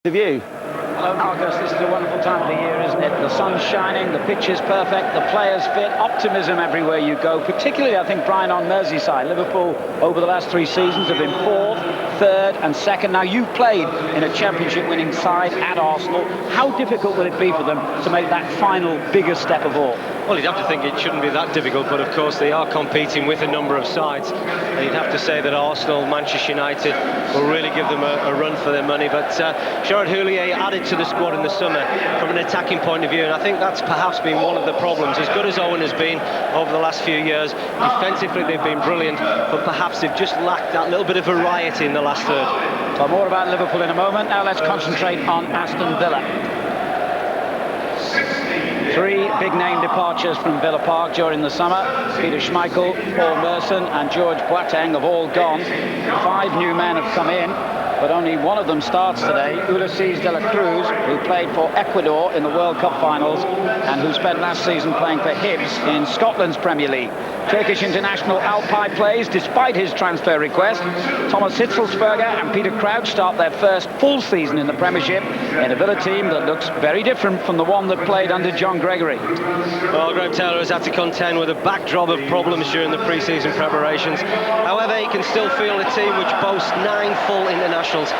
The view. Hello Marcus, this is a wonderful time of the year, isn't it? The sun's shining, the pitch is perfect, the players fit, optimism everywhere you go, particularly I think Brian on Merseyside. Liverpool over the last 3 seasons have been 4th, 3rd and 2nd. Now you've played in a championship winning side at Arsenal. How difficult will it be for them to make that final biggest step of all? Well, you'd have to think it shouldn't be that difficult, but of course they are competing with a number of sides. And you'd have to say that Arsenal, Manchester United will really give them a run for their money. But Gérard Houllier added to the squad in the summer from an attacking point of view, and I think that's perhaps been one of the problems. As good as Owen has been over the last few years, defensively they've been brilliant, but perhaps they've just lacked that little bit of variety in the last third. Well, more about Liverpool in a moment. Now let's concentrate on Aston Villa. 3 big-name departures from Villa Park during the summer. Peter Schmeichel, Paul Merson and George Boateng have all gone. 5 new men have come in, but only one of them starts today. Ulises Cruz, who played for Ecuador in the World Cup finals and who spent last season playing for Hibs in Scotland's Premier League. Turkish international Alpay plays despite his transfer request. Thomas Hitzlsperger and Peter Crouch start their first full season in the Premiership in a Villa team that looks very different from the one that played under John Gregory. Well, Graham Taylor has had to contend with a backdrop of problems during the pre-season preparations. However, he can still field a team which boasts 9 full internationals.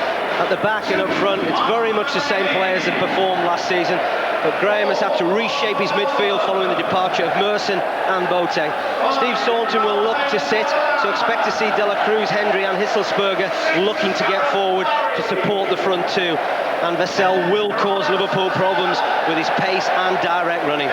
At the back and up front, it's very much the same players that performed last season, but Graham has had to reshape his midfield following the departure of Merson and Boateng. Steve Staunton will look to sit, so expect to see De La Cruz, Hendrie and Hitzlsperger looking to get forward to support the front two. And Vassell will cause Liverpool problems with his pace and direct running.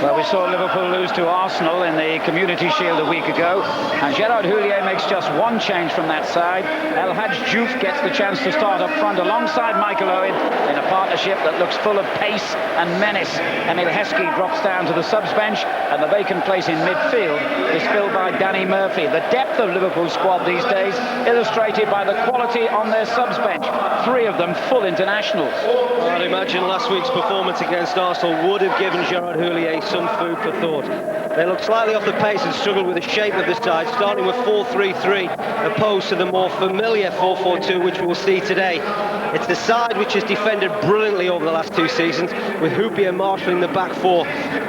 Well, we saw Liverpool lose to Arsenal in the Community Shield a week ago, and Gérard Houllier makes just one change from that side. Hadji Diouf gets the chance to start up front alongside Michael Owen in a partnership that looks full of pace and menace. Emile Heskey drops down to the subs bench, and the vacant place in midfield is filled by Danny Murphy. The depth of Liverpool's squad these days illustrated by the quality on their subs bench. 3 of them full internationals. Well, I'd imagine last week's performance against Arsenal would have given Gérard Houllier some food for thought. They look slightly off the pace and struggled with the shape of the side, starting with 4-3-3 opposed to the more familiar 4-4-2 which we'll see today. It's the side which has defended brilliantly over the last 2 seasons, with Hyypiä marshalling the back 4.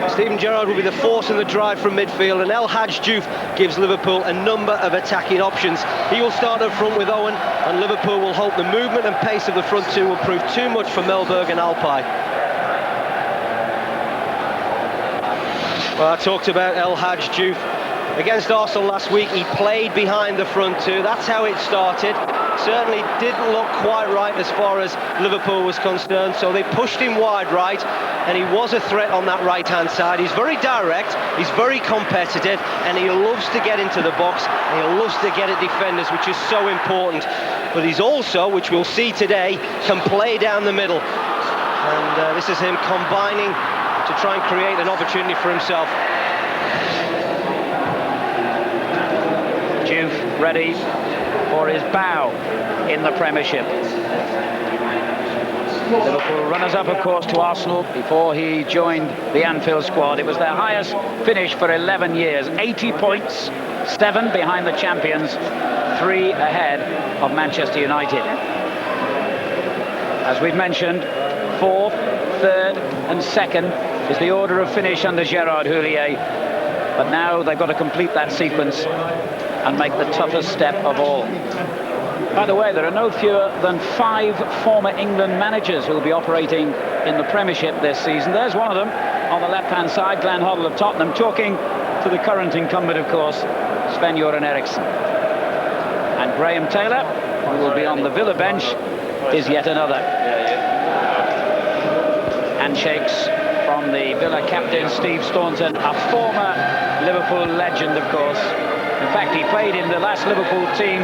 Steven Gerrard will be the force in the drive from midfield, and Hadji Diouf gives Liverpool a number of attacking options. He will start up front with Owen, and Liverpool will hope the movement and pace of the front 2 will prove too much for Mellberg and Alpay. Well, I talked about Hadji Diouf. Against Arsenal last week, he played behind the front 2. That's how it started. Certainly didn't look quite right as far as Liverpool was concerned, so they pushed him wide right, and he was a threat on that right-hand side. He's very direct, he's very competitive, and he loves to get into the box, and he loves to get at defenders, which is so important. But he's also, which we'll see today, can play down the middle. And this is him combining to try and create an opportunity for himself. Diouf ready for his bow in the Premiership. Liverpool runners-up, of course, to Arsenal before he joined the Anfield squad. It was their highest finish for 11 years. 80 points, 7 behind the champions, 3 ahead of Manchester United. As we've mentioned, 4th, 3rd and 2nd is the order of finish under Gérard Houllier. But now they've got to complete that sequence and make the toughest step of all. By the way, there are no fewer than 5 former England managers who will be operating in the Premiership this season. There's one of them on the left-hand side, Glenn Hoddle of Tottenham, talking to the current incumbent, of course, Sven-Göran Eriksson. And Graham Taylor, who will be on the Villa bench, is yet another. Handshakes from the Villa captain, Steve Staunton, a former Liverpool legend, of course. In fact, he played in the last Liverpool team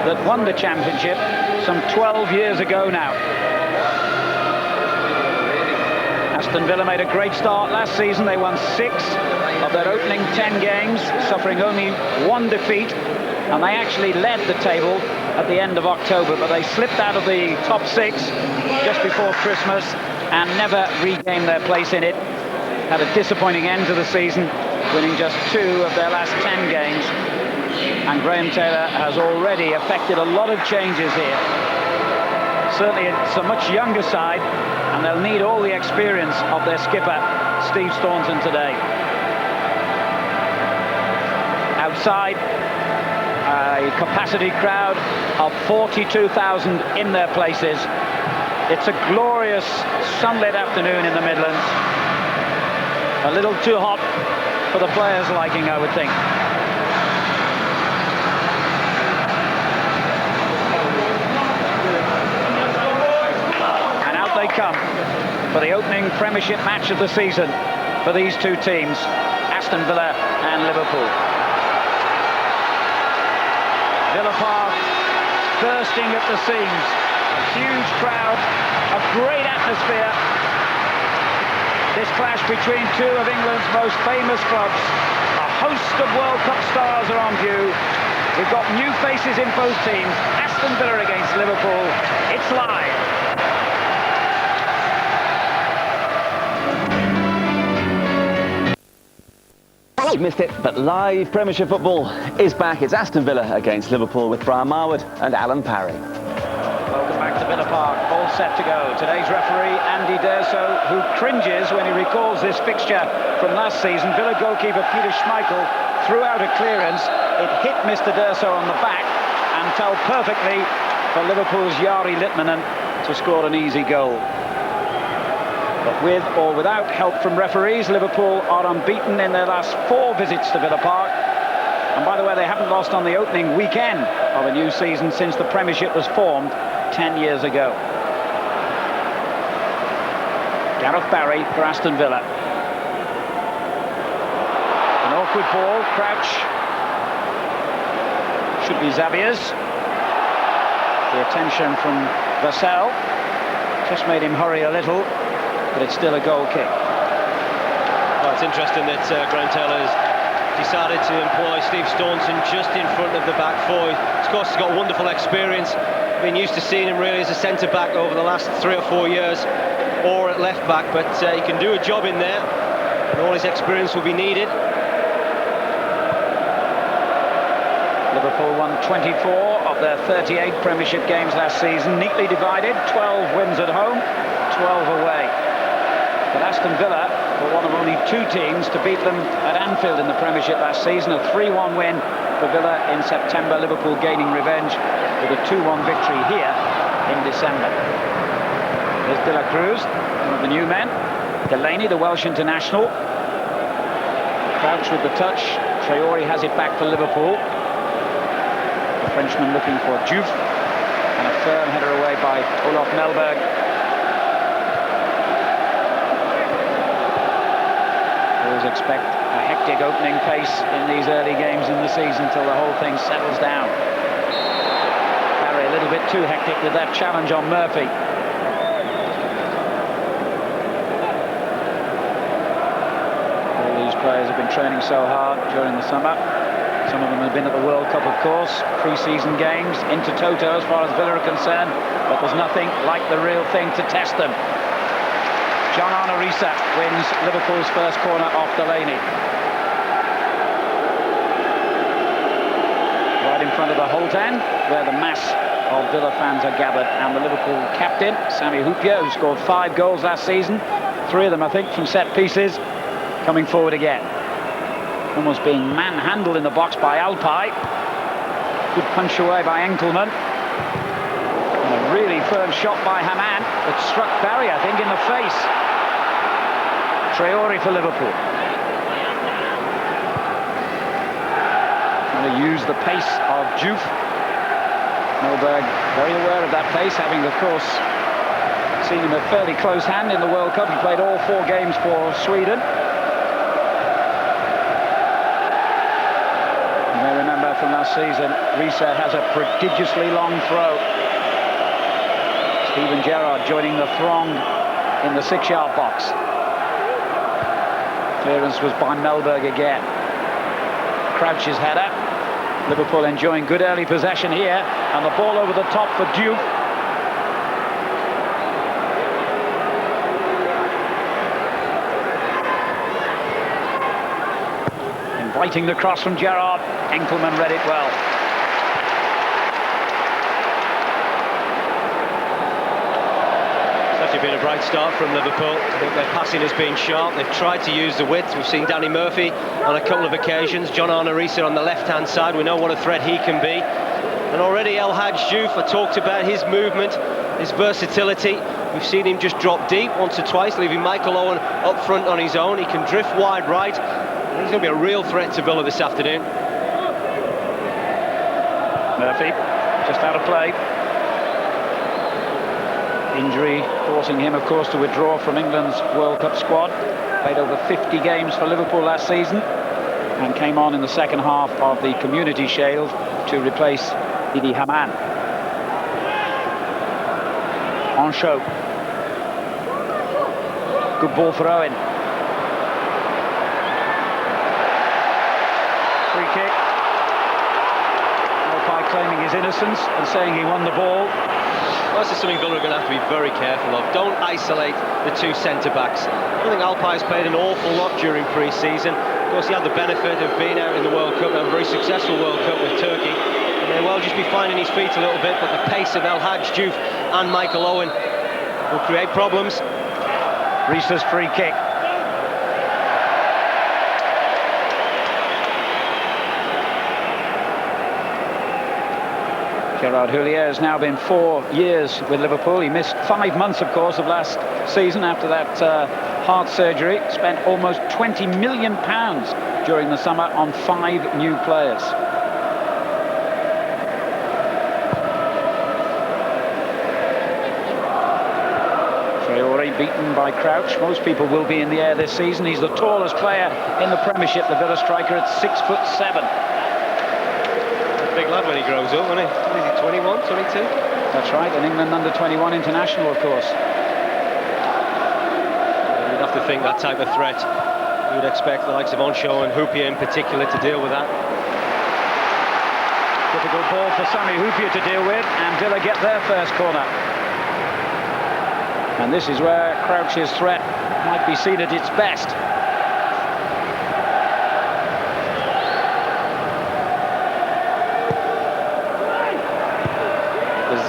that won the championship some 12 years ago now. Aston Villa made a great start last season. They won 6 of their opening 10 games, suffering only 1 defeat, and they actually led the table at the end of October, but they slipped out of the top 6 just before Christmas and never regained their place in it. Had a disappointing end to the season, winning just 2 of their last 10 games. And Graham Taylor has already effected a lot of changes here. Certainly it's a much younger side, and they'll need all the experience of their skipper, Steve Staunton, today. Outside, a capacity crowd of 42,000 in their places. It's a glorious sunlit afternoon in the Midlands. A little too hot for the players' liking, I would think. And out they come for the opening Premiership match of the season for these two teams, Aston Villa and Liverpool. Villa Park bursting at the seams. A huge crowd, a great atmosphere. This clash between two of England's most famous clubs. A host of World Cup stars are on view. We've got new faces in both teams. Aston Villa against Liverpool. It's live. You missed it, but live Premiership football is back. It's Aston Villa against Liverpool with Brian Marwood and Alan Parry. Welcome back to Villa Park, all set to go. Today's referee, Andy D'Urso, who cringes when he recalls this fixture from last season. Villa goalkeeper Peter Schmeichel threw out a clearance. It hit Mr. D'Urso on the back and fell perfectly for Liverpool's Jari Litmanen to score an easy goal. But with or without help from referees, Liverpool are unbeaten in their last 4 visits to Villa Park. And by the way, they haven't lost on the opening weekend of a new season since the Premiership was formed 10 years ago. Gareth Barry for Aston Villa. An awkward ball, Crouch. Should be Xavier's. The attention from Vassell just made him hurry a little, but it's still a goal kick. Well, it's interesting that Graham Taylor has decided to employ Steve Staunton just in front of the back four. Of course, he's got wonderful experience. Been used to seeing him really as a centre-back over the last 3 or 4 years, or at left-back, but he can do a job in there, and all his experience will be needed. Liverpool won 24 of their 38 Premiership games last season, neatly divided, 12 wins at home, 12 away. But Aston Villa were one of only 2 teams to beat them at Anfield in the Premiership last season. A 3-1 win for Villa in September, Liverpool gaining revenge with a 2-1 victory here in December. There's De La Cruz, one of the new men. Delaney, the Welsh international. Crouch with the touch. Traoré has it back for Liverpool. The Frenchman looking for Diouf. And a firm header away by Olof Mellberg. Always expect a hectic opening pace in these early games in the season till the whole thing settles down. Barry a little bit too hectic with that challenge on Murphy. All these players have been training so hard during the summer. Some of them have been at the World Cup, of course, pre-season games, into Toto as far as Villa are concerned, but there's nothing like the real thing to test them. Arne Riise wins Liverpool's first corner off Delaney. Right in front of the Holt end, where the mass of Villa fans are gathered, and the Liverpool captain, Sami Hyypiä, who scored 5 goals last season, 3 of them, I think, from set pieces, coming forward again. Almost being manhandled in the box by Alpay. Good punch away by Enckelman. And a really firm shot by Hamann that struck Barry, I think, in the face. Traoré for Liverpool. Going to use the pace of Diouf. Mellberg very aware of that pace, having, of course, seen him at fairly close hand in the World Cup. He played all 4 games for Sweden. From last season, Riise has a prodigiously long throw. Steven Gérard joining the throng in the 6-yard box. Clearance was by Mellberg again. Crouch's header. Liverpool enjoying good early possession here, and the ball over the top for Diouf. Inviting the cross from Gérard. Enckelman read it well. actually been a bright start from Liverpool. I think their passing has been sharp. They've tried to use the width. We've seen Danny Murphy on a couple of occasions. John Arne Riise on the left-hand side. We know what a threat he can be. And already El Hadji Diouf, I talked about his movement, his versatility. We've seen him just drop deep once or twice, leaving Michael Owen up front on his own. He can drift wide right. He's going to be a real threat to Villa this afternoon. Murphy, just out of play. Injury forcing him, of course, to withdraw from England's World Cup squad. Played over 50 games for Liverpool last season and came on in the second half of the Community Shield to replace Dietmar Hamann. Henchoz. Good ball for Owen. Free kick. Alpay claiming his innocence and saying he won the ball. Well, this is something Villa are going to have to be very careful of. Don't isolate the two centre-backs. I don't think Alpay's played an awful lot during pre-season. Of course, he had the benefit of being out in the World Cup, a very successful World Cup with Turkey. He may well just be finding his feet a little bit, but the pace of El Hadji Diouf and Michael Owen will create problems. Riise's free kick. Gérard Houllier has now been 4 years with Liverpool. He missed 5 months, of course, of last season after that heart surgery. Spent almost £20 million during the summer on 5 new players. Traoré beaten by Crouch. Most people will be in the air this season. He's the tallest player in the Premiership, the Villa striker, at 6'7". Big lad when he grows up, isn't he? Is he 21, 22? That's right, an England under-21 international, of course. You'd have to think that type of threat. You would expect the likes of Henchoz and Hyypiä in particular to deal with that. Difficult ball for Sami Hyypiä to deal with, and Villa get their first corner. And this is where Crouch's threat might be seen at its best.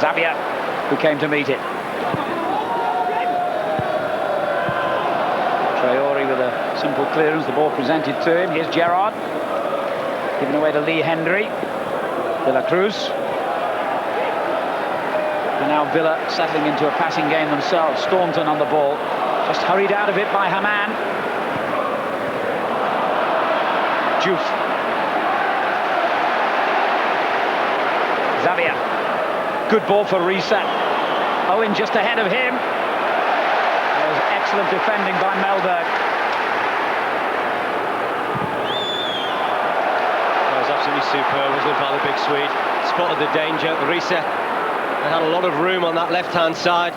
Xavier, who came to meet it. Traoré with a simple clearance, the ball presented to him. Here's Gérard, given away to Hendrie. Cruz. And now Villa settling into a passing game themselves. Staunton on the ball, just hurried out of it by Hamann. Diouf. Xavier. Good ball for Riise. Owen just ahead of him. That was excellent defending by Mellberg. That was absolutely superb, wasn't it, by the big Swede. Spotted the danger. Riise had a lot of room on that left-hand side.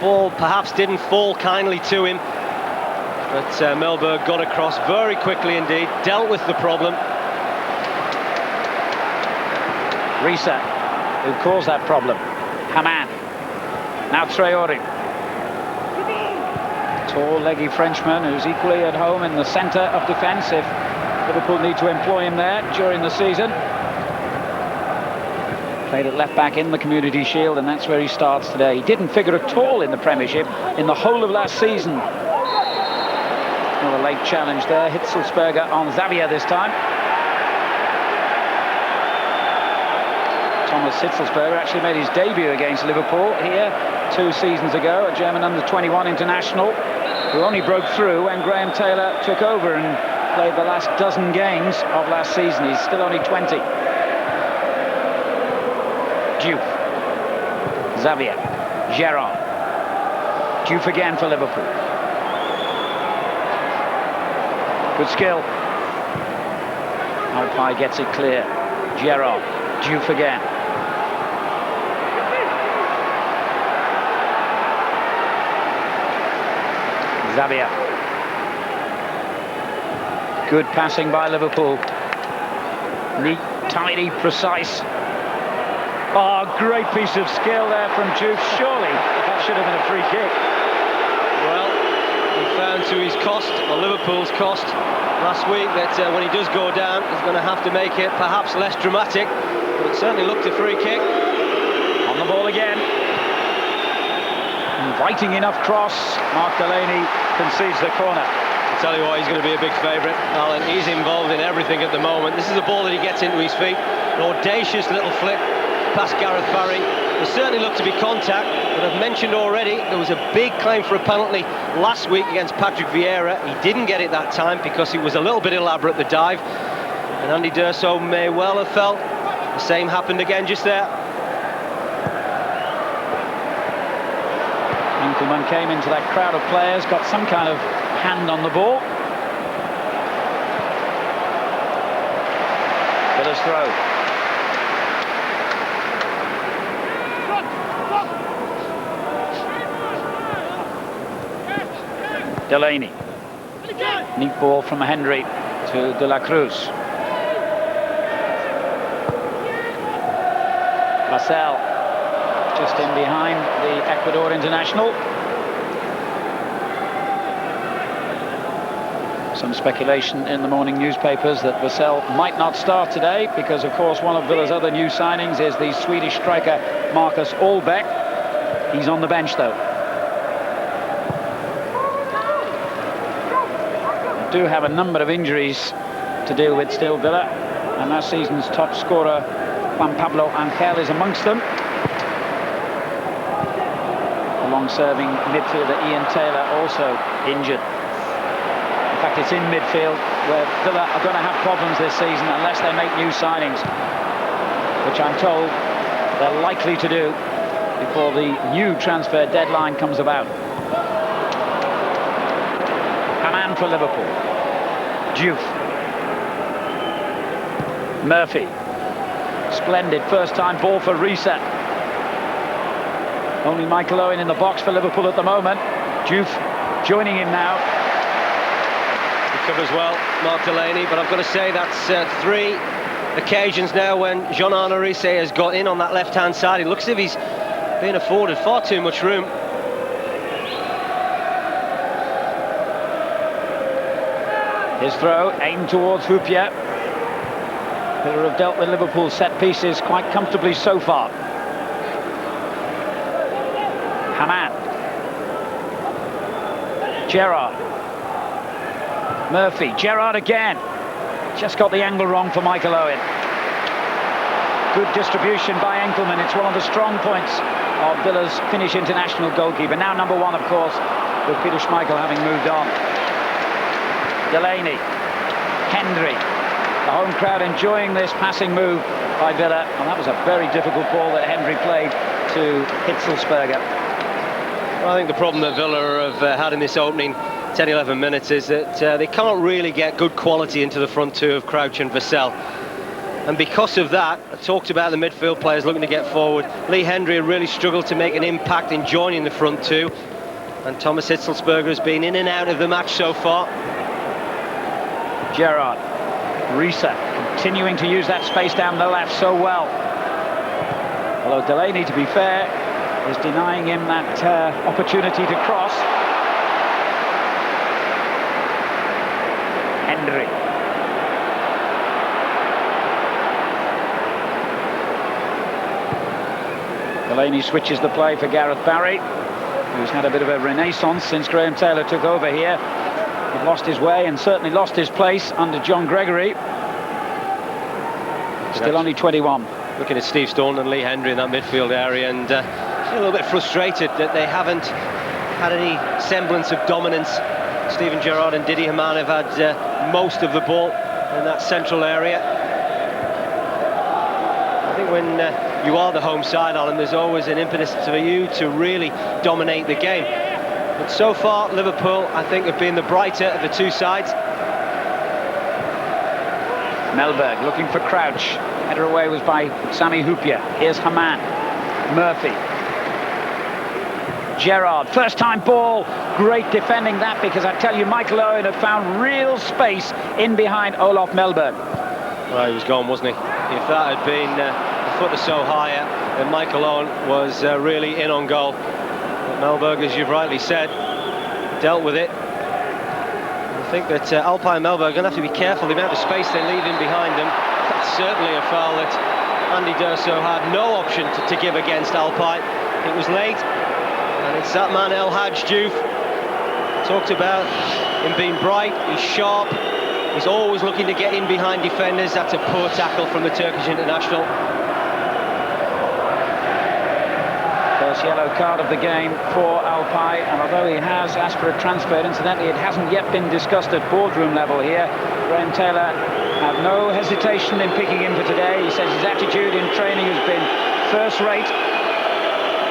Ball perhaps didn't fall kindly to him, but Mellberg got across very quickly indeed, dealt with the problem. Riise, who caused that problem. Hamann. Now Traoré. Tall, leggy Frenchman who's equally at home in the centre of defence if Liverpool need to employ him there during the season. Played at left back in the Community Shield, and that's where he starts today. He didn't figure at all in the Premiership in the whole of last season. Another late challenge there. Hitzlsperger on Xavier this time. Hitzlsperger actually made his debut against Liverpool here 2 seasons ago, a German under-21 international who only broke through when Graham Taylor took over and played the last dozen games of last season. He's still only 20. Diouf. Xavier. Gérard. Diouf again for Liverpool. Good skill. Alpay gets it clear. Gérard. Diouf again. Xavier. Good passing by Liverpool. Neat, tidy, precise. Oh, great piece of skill there from Diouf. Surely that should have been a free kick. Well, he found to his cost, or Liverpool's cost, last week that when he does go down, he's going to have to make it perhaps less dramatic, but it certainly looked a free kick. On the ball again. inviting enough cross. Mark Delaney concedes the corner. I'll tell you what, he's going to be a big favourite, Alan. He's involved in everything at the moment. This is a ball that he gets into his feet. An audacious little flick past Gareth Barry. There certainly looked to be contact, but I've mentioned already there was a big claim for a penalty last week against Patrick Vieira. He didn't get it that time because it was a little bit elaborate, the dive. And Andy D'Urso may well have felt the same happened again just there. Enckelman came into that crowd of players, got some kind of hand on the ball. Villa's throw. Delaney. Neat ball from Hendrie to De La Cruz. Vassell just in behind the Ecuador international. Some speculation in the morning newspapers that Vassell might not start today because, of course, one of Villa's other new signings is the Swedish striker Marcus Allbäck. He's on the bench, though. They do have a number of injuries to deal with still, Villa, and last season's top scorer Juan Pablo Angel is amongst them. The long-serving midfielder Ian Taylor also injured. In fact, it's in midfield where Villa are going to have problems this season unless they make new signings, which I'm told they're likely to do before the new transfer deadline comes about. Hamann for Liverpool. Diouf. Murphy. Splendid first-time ball for Riise. Only Michael Owen in the box for Liverpool at the moment. Diouf joining him now. He covers well, Mark Delaney, but I've got to say that's 3 occasions now when Jean-Arne Riise has got in on that left-hand side. It looks as if he's being afforded far too much room. His throw aimed towards Hyypiä. Villa have dealt with Liverpool's set pieces quite comfortably so far. Hamann. Gérard. Murphy. Gérard again. Just got the angle wrong for Michael Owen. Good distribution by Enckelman. It's one of the strong points of Villa's Finnish international goalkeeper. Now number 1, of course, with Peter Schmeichel having moved on. Delaney. Hendrie. The home crowd enjoying this passing move by Villa. And that was a very difficult ball that Hendrie played to Hitzlsperger. Well, I think the problem that Villa have had in this opening 10-11 minutes is that they can't really get good quality into the front two of Crouch and Vassell. And because of that, I talked about the midfield players looking to get forward. Lee Hendrie really struggled to make an impact in joining the front two. And Thomas Hitzlsperger has been in and out of the match so far. Gérard. Riise continuing to use that space down the left so well. Although Delaney, to be fair, is denying him that opportunity to cross. Hendrie. Delaney switches the play for Gareth Barry, who's had a bit of a renaissance since Graham Taylor took over here. He'd lost his way and certainly lost his place under John Gregory. Still only 21. Looking at Steve Staunton and Lee Hendrie in that midfield area, and a little bit frustrated that they haven't had any semblance of dominance. Steven Gerrard and Dietmar Hamann have had most of the ball in that central area. I think when you are the home side, Alan, there's always an impetus for you to really dominate the game. But so far, Liverpool, I think, have been the brighter of the two sides. Mellberg looking for Crouch. Header away was by Sami Hyypiä. Here's Hamann. Murphy. Gérard, first time ball. Great defending that, because I tell you, Michael Owen had found real space in behind Olof Mellberg. Well, he was gone, wasn't he? If that had been a foot or so higher, then Michael Owen was really in on goal. But Mellberg, as you've rightly said, dealt with it. I think that Alpay and Mellberg are going to have to be careful the amount of space they leave in behind them. That's certainly a foul that Andy D'Urso had no option to give against Alpay. It was late, And it's that man, El Hadji Diouf. Talked about him being bright, he's sharp, he's always looking to get in behind defenders. That's a poor tackle from the Turkish international. First yellow card of the game for Alpay, and although he has asked for a transfer, incidentally it hasn't yet been discussed at boardroom level here. Graham Taylor had no hesitation in picking him for today. He says his attitude in training has been first rate.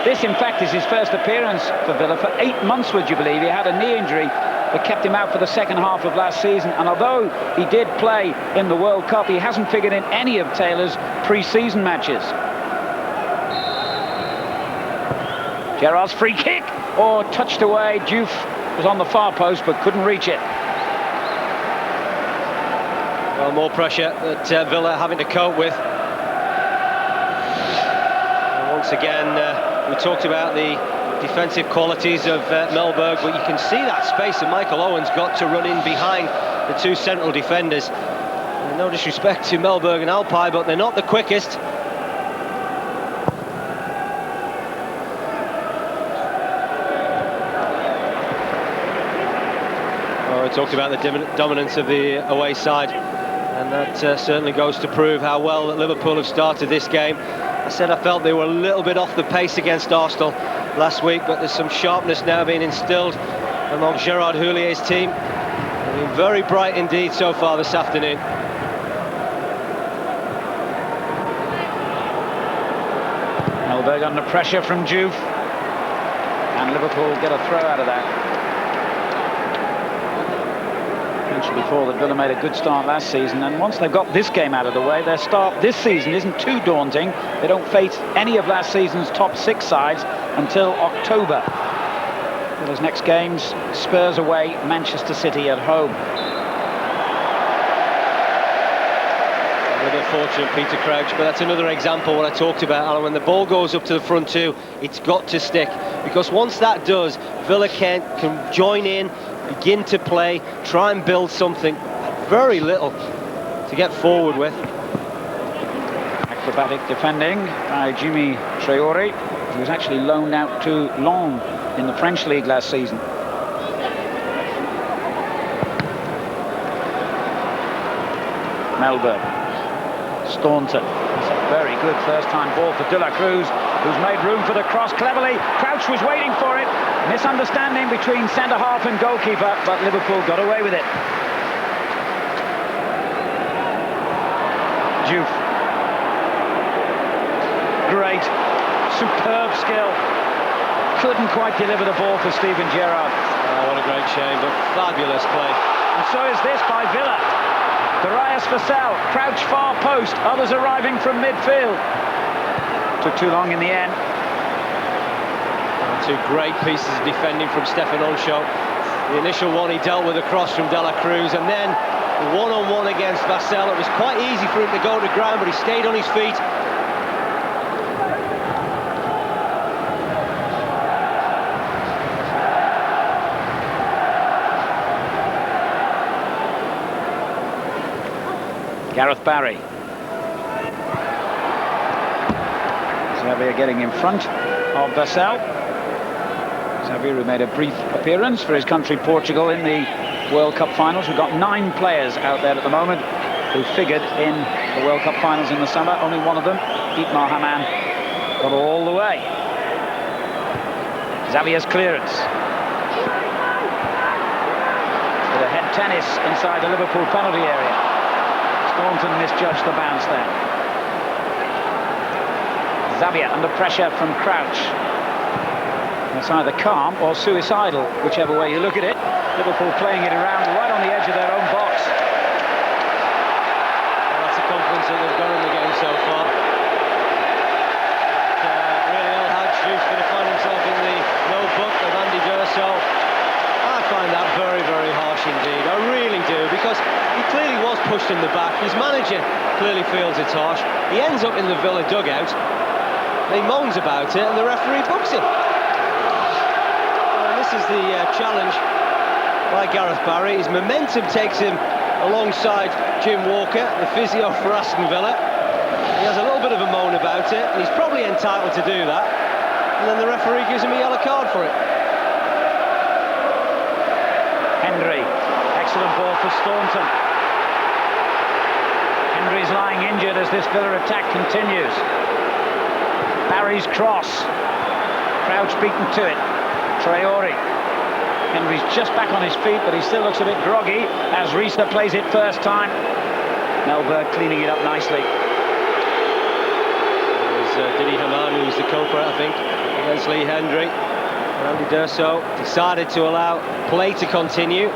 This, in fact, is his first appearance for Villa for 8 months, would you believe. He had a knee injury that kept him out for the second half of last season, and although he did play in the World Cup, he hasn't figured in any of Taylor's pre-season matches. Gérard's free kick, or touched away. Diouf was on the far post but couldn't reach it. Well, more pressure that Villa having to cope with. And once again, we talked about the defensive qualities of Mellberg, but you can see that space that Michael Owen's got to run in behind the two central defenders. And no disrespect to Mellberg and Alpay, but they're not the quickest. We talked about the dominance of the away side, and that certainly goes to prove how well that Liverpool have started this game. I said I felt they were a little bit off the pace against Arsenal last week, but there's some sharpness now being instilled among Gérard Houllier's team. They've been very bright indeed so far this afternoon. Mellberg under pressure from Diouf, and Liverpool get a throw out of that. Before that Villa made a good start last season, and once they've got this game out of the way, their start this season isn't too daunting. They don't face any of last season's top 6 sides until October. Villa's next games: Spurs away, Manchester City at home. A little bit fortunate, Peter Crouch, but that's another example what I talked about, Alan. When the ball goes up to the front two, it's got to stick, because once that does, Villa can join in, begin to play, try and build something. Very little to get forward with. Acrobatic defending by Djimi Traoré, who was actually loaned out to Lens in the French league last season. Mellberg, Staunton. It's a very good first-time ball for De La Cruz, who's made room for the cross cleverly. Crouch was waiting for it. Misunderstanding between centre-half and goalkeeper, but Liverpool got away with it. Diouf. Great, superb skill. Couldn't quite deliver the ball for Steven Gérard. Oh, what a great shame, but fabulous play. And so is this by Villa. Darius Vassell, Crouch far post, others arriving from midfield. Took too long in the end. Two great pieces of defending from Stéphane Henchoz. The initial one, he dealt with a cross from De La Cruz, and then the one-on-one against Vassell. It was quite easy for him to go to the ground, but he stayed on his feet. Gareth Barry. Xavier getting in front of Vassell. Xavier, who made a brief appearance for his country Portugal in the World Cup finals. We've got 9 players out there at the moment who figured in the World Cup finals in the summer. Only one of them, Dietmar Hamann, got all the way. Xavier's clearance. With a head tennis inside the Liverpool penalty area. Staunton misjudged the bounce there. Xavier under pressure from Crouch. It's either calm or suicidal, whichever way you look at it. Liverpool playing it around right on the edge of their own box. Well, that's the confidence that they've got in the game so far. Really, El Hadji Diouf going to find himself in the notebook of Andy Gurso. I find that very, very harsh indeed. I really do, because he clearly was pushed in the back. His manager clearly feels it's harsh. He ends up in the Villa dugout. He moans about it, and the referee books him. And this is the challenge by Gareth Barry. His momentum takes him alongside Jim Walker, the physio for Aston Villa. He has a little bit of a moan about it, and he's probably entitled to do that. and then the referee gives him a yellow card for it. Hendrie, excellent ball for Staunton. Hendrie's lying injured as this Villa attack continues. Barry's cross. Crouch beaten to it. Traoré. Hendrie's just back on his feet, but he still looks a bit groggy as Riise plays it first time. Mellberg cleaning it up nicely. It was Dietmar Hamann who was the culprit, I think, against Lee Hendrie. Andy Durso decided to allow play to continue.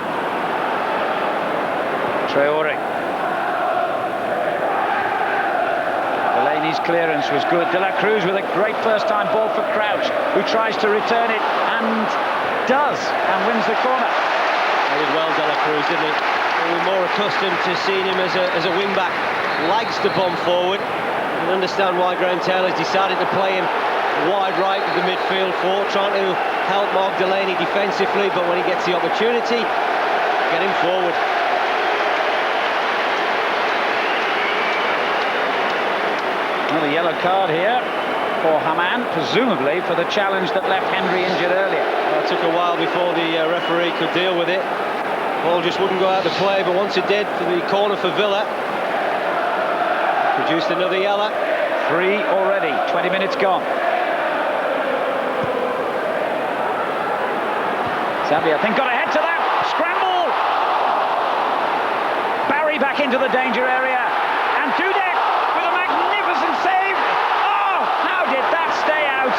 Traoré. Delaney's clearance was good. Cruz with a great first-time ball for Crouch, who tries to return it and does, and wins the corner. He did well, Cruz, didn't he? We're more accustomed to seeing him as a wing-back. Likes to bomb forward. You can understand why Graham Taylor's decided to play him wide right of the midfield four, trying to help Mark Delaney defensively, but when he gets the opportunity, get him forward. Another yellow card here for Hamann, presumably for the challenge that left Hendrie injured earlier. Well, it took a while before the referee could deal with it. Ball just wouldn't go out to play, but once it did, for the corner for Villa, produced another yellow. 3 already, 20 minutes gone. Xavier, I think, got ahead to that. Scramble! Barry back into the danger area. And Dudek with a magnificent save. Oh, how did that stay out?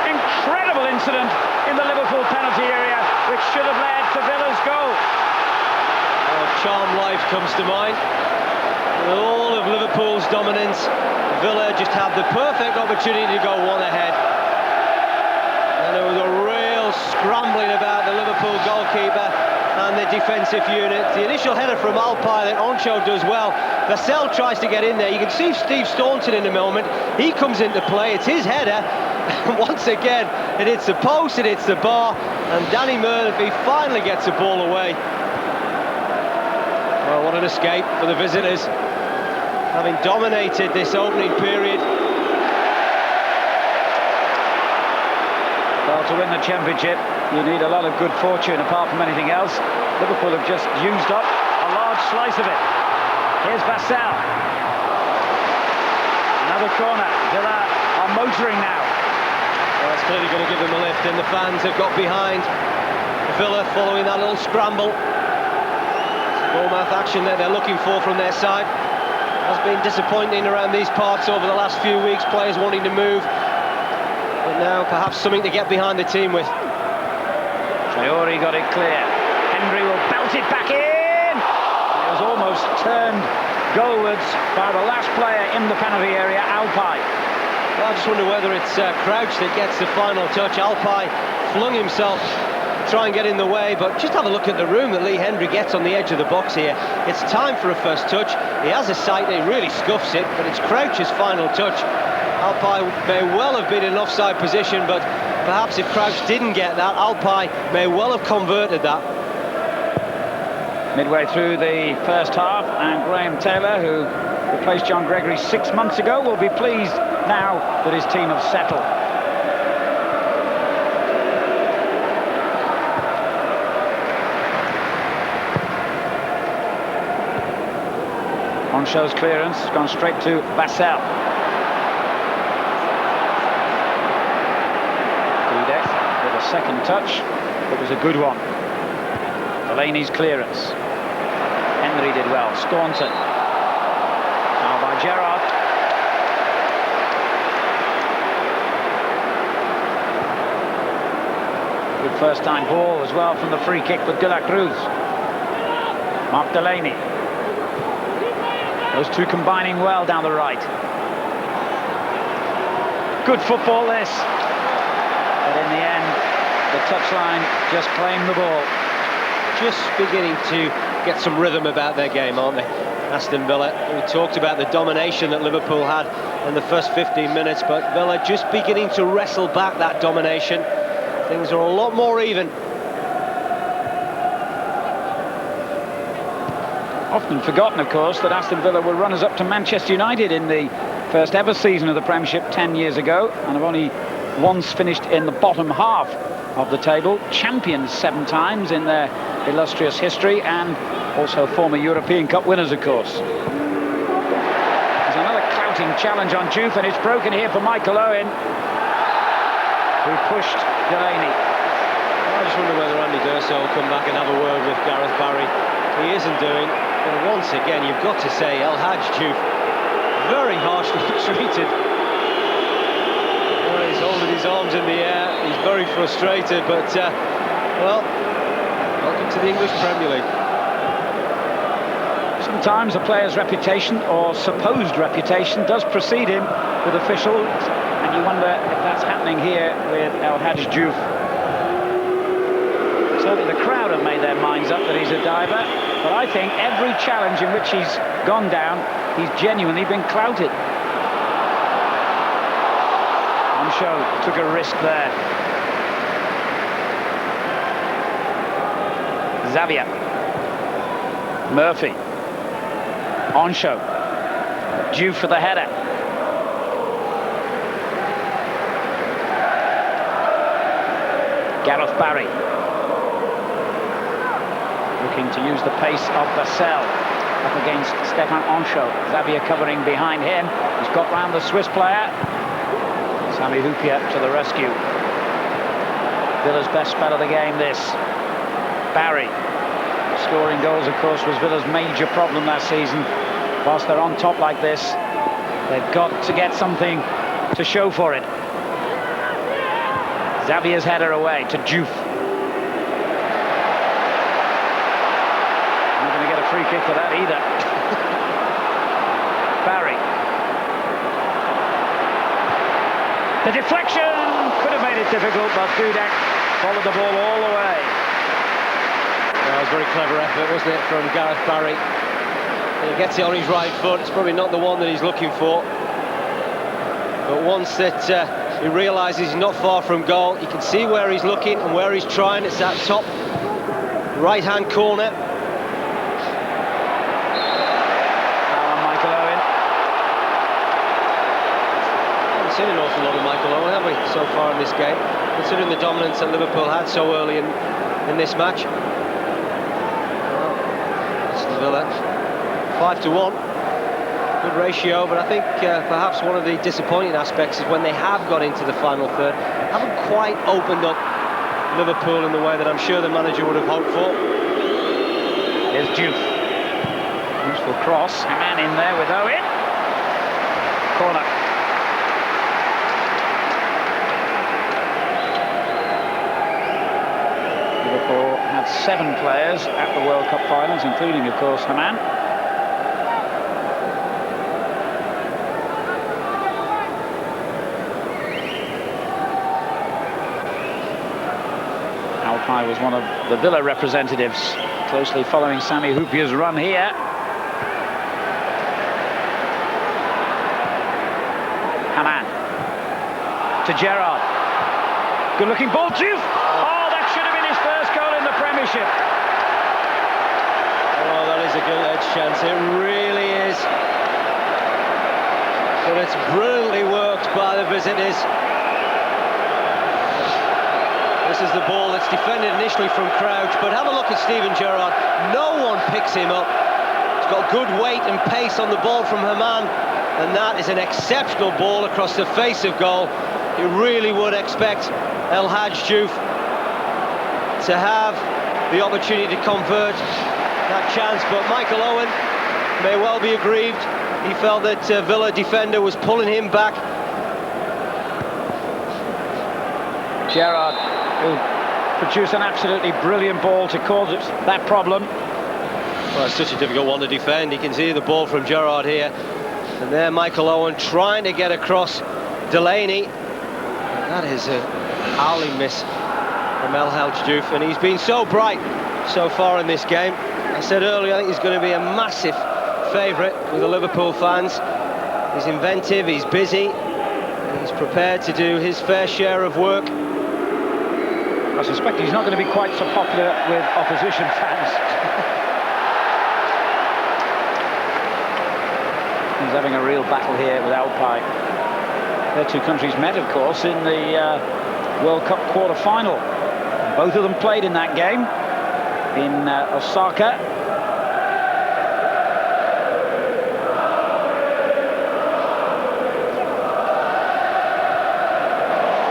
Incredible incident in the Liverpool penalty area, which should have led to Villa's goal. Charm Life comes to mind. With all of Liverpool's dominance, Villa just had the perfect opportunity to go one ahead. And there was a real scrambling about the Liverpool goalkeeper and the defensive unit. The initial header from Alpay that Henchoz does well. Vassell tries to get in there. You can see Steve Staunton in a moment. He comes into play. It's his header. Once again, it hits the post, it hits the bar, and Danny Murphy finally gets the ball away. Well, what an escape for the visitors, having dominated this opening period. Well, to win the championship, you need a lot of good fortune apart from anything else. Liverpool have just used up a large slice of it. Here's Vassell. Another corner. Villa are motoring now. Well, that's clearly going to give them a lift, and the fans have got behind Villa following that little scramble. Goalmouth action that they're looking for from their side. Has been disappointing around these parts over the last few weeks, players wanting to move. But now perhaps something to get behind the team with. Traoré got it clear. Hendrie will belt it back in. It was almost turned goalwards by the last player in the penalty area, Alpay. Well, I just wonder whether it's Crouch that gets the final touch. Alpay flung himself to try and get in the way, but just have a look at the room that Lee Hendrie gets on the edge of the box here. It's time for a first touch. He has a sight, he really scuffs it, but it's Crouch's final touch. Alpay may well have been in an offside position, but perhaps if Crouch didn't get that, Alpay may well have converted that. Midway through the first half, and Graham Taylor, who replaced John Gregory 6 months ago, will be pleased now that his team have settled. Henchoz's clearance has gone straight to Vassell. Dudek with a second touch. It was a good one. Delaney's clearance. Hendrie did well. Staunton. Now by Gérard. Good first-time ball as well from the free kick with Cruz. Mark Delaney. Those two combining well down the right. Good football, this. But in the end, the touchline just claimed the ball. Just beginning to get some rhythm about their game, aren't they? Aston Villa, we talked about the domination that Liverpool had in the first 15 minutes, but Villa just beginning to wrestle back that domination. Things are a lot more even. Often forgotten, of course, that Aston Villa were runners-up to Manchester United in the first ever season of the Premiership 10 years ago, and have only once finished in the bottom half of the table, champions 7 times in their illustrious history, and also former European Cup winners, of course. There's another clouting challenge on Diouf, and it's broken here for Michael Owen, who pushed Delaney. I just wonder whether Andy D'Urso will come back and have a word with Gareth Barry. He isn't doing, but once again, you've got to say, Hadji Diouf, very harshly treated. He's holding his arms in the air, he's very frustrated, but, well, welcome to the English Premier League. Sometimes a player's reputation, or supposed reputation, does precede him with officials, and you wonder if that's happening here with Hadji Diouf. Certainly the crowd have made their minds up that he's a diver, but I think every challenge in which he's gone down, he's genuinely been clouted. Show took a risk there. Xavier, Murphy, on show. Diouf for the header. Gareth Barry looking to use the pace of Vassell up against Stéphane Henchoz. Xavier covering behind him. He's got round the Swiss player. Sami Hyypiä to the rescue. Villa's best spell of the game, this. Barry. Scoring goals, of course, was Villa's major problem last season. Whilst they're on top like this, they've got to get something to show for it. Xavier's header away to Diouf. Not going to get a free kick for that either. Barry. The deflection could have made it difficult, but Dudek followed the ball all the way. Well, it was a very clever effort, wasn't it, from Gareth Barry. He gets it on his right foot. It's probably not the one that he's looking for. But once that he realises he's not far from goal, you can see where he's looking and where he's trying. It's that top right-hand corner. Seen an awful lot of Michael Owen, haven't we, so far in this game, considering the dominance that Liverpool had so early in this match. Aston Villa 5-1, good ratio, but I think perhaps one of the disappointing aspects is when they have got into the final third, haven't quite opened up Liverpool in the way that I'm sure the manager would have hoped for. Here's Diouf. Useful cross, Hamann in there with Owen. Corner. Liverpool had 7 players at the World Cup finals, including, of course, Hamann. Alpay was one of the Villa representatives, closely following Sami Hyypiä's run here. Hamann to Gérard. Good looking ball, Diouf. Oh, that should have been his first goal in the Premiership. Oh, that is a good-edged chance, it really is. But it's brilliantly worked by the visitors. This is the ball that's defended initially from Crouch, but have a look at Steven Gérard. No one picks him up. He's got good weight and pace on the ball from Hamann, and that is an exceptional ball across the face of goal. You really would expect Hadji Diouf to have the opportunity to convert that chance, but Michael Owen may well be aggrieved. He felt that Villa defender was pulling him back. Gérard, who produced an absolutely brilliant ball to cause that problem. Well, it's such a difficult one to defend. You can see the ball from Gérard here, and there Michael Owen trying to get across Delaney. That is a howling miss from Hadji Diouf, and he's been so bright so far in this game. I said earlier, I think he's going to be a massive favourite with the Liverpool fans. He's inventive, he's busy, he's prepared to do his fair share of work. I suspect he's not going to be quite so popular with opposition fans. He's having a real battle here with Alpay. Their two countries met, of course, in the World Cup quarter-final. Both of them played in that game in Osaka.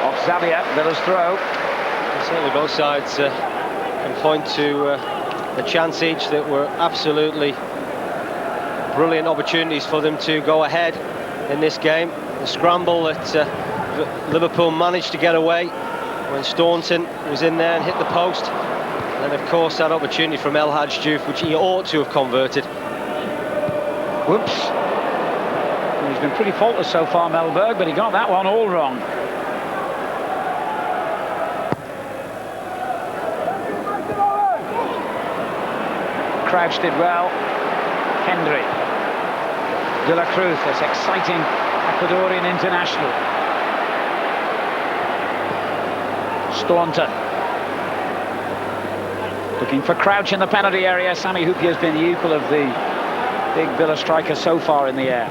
Off Xavier, Villa's throw. Certainly both sides can point to a chance each that were absolutely brilliant opportunities for them to go ahead in this game. The scramble that Liverpool managed to get away when Staunton was in there and hit the post. And then, of course, that opportunity from Hadji Diouf, which he ought to have converted. Whoops. Well, he's been pretty faultless so far, Mellberg, but he got that one all wrong. Crouch did well. Hendrie. De la Cruz, this exciting Ecuadorian international. Staunton. Looking for Crouch in the penalty area. Sami Hyypiä has been the equal of the big Villa striker so far in the air.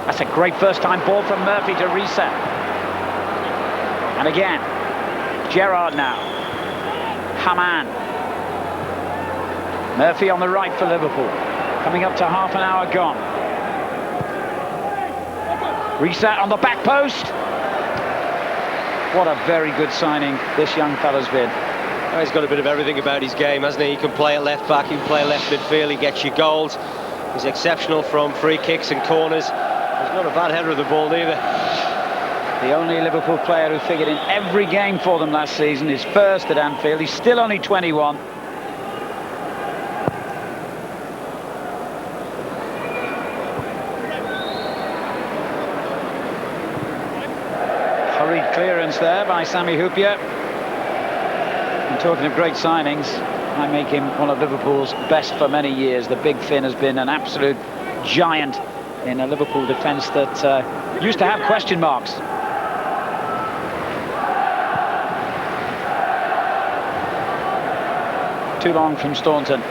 That's a great first-time ball from Murphy to Riise. And again, Gérard now. Hamann. Murphy on the right for Liverpool. Coming up to half an hour gone. Riise on the back post. What a very good signing this young fella's been. Oh, he's got a bit of everything about his game, hasn't he? He can play at left back, he can play left midfield, he gets you goals. He's exceptional from free kicks and corners. He's not a bad header of the ball either. The only Liverpool player who figured in every game for them last season, his first at Anfield. He's still only 21. Hurried clearance there by Sami Hyypiä. And talking of great signings, I make him one of Liverpool's best for many years. The big Finn has been an absolute giant in a Liverpool defence that used to have question marks. Too long from Staunton.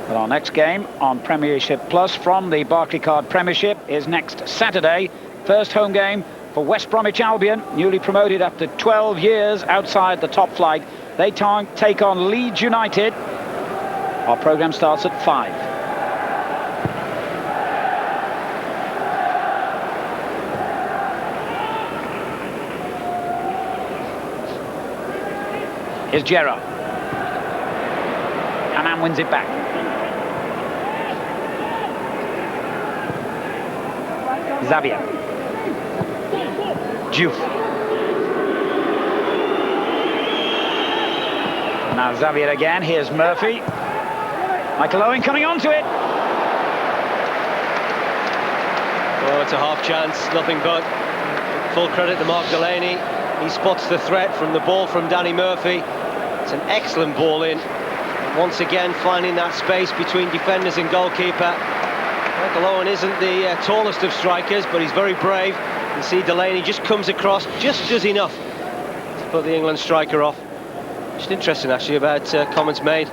Well, our next game on Premiership Plus from the Barclaycard Premiership is next Saturday. First home game for West Bromwich Albion, newly promoted after 12 years outside the top flight. They take on Leeds United. Our programme starts at 5. Here's Gérard. Hamann wins it back. Xavier. Diouf. Now Xavier again. Here's Murphy. Michael Owen coming onto it. Oh, it's a half chance, nothing but. Full credit to Mark Delaney. He spots the threat from the ball from Danny Murphy. It's an excellent ball in. Once again, finding that space between defenders and goalkeeper. Michael Owen isn't the tallest of strikers, but he's very brave. You see Delaney just comes across, just does enough to put the England striker off. Just interesting, actually, about comments made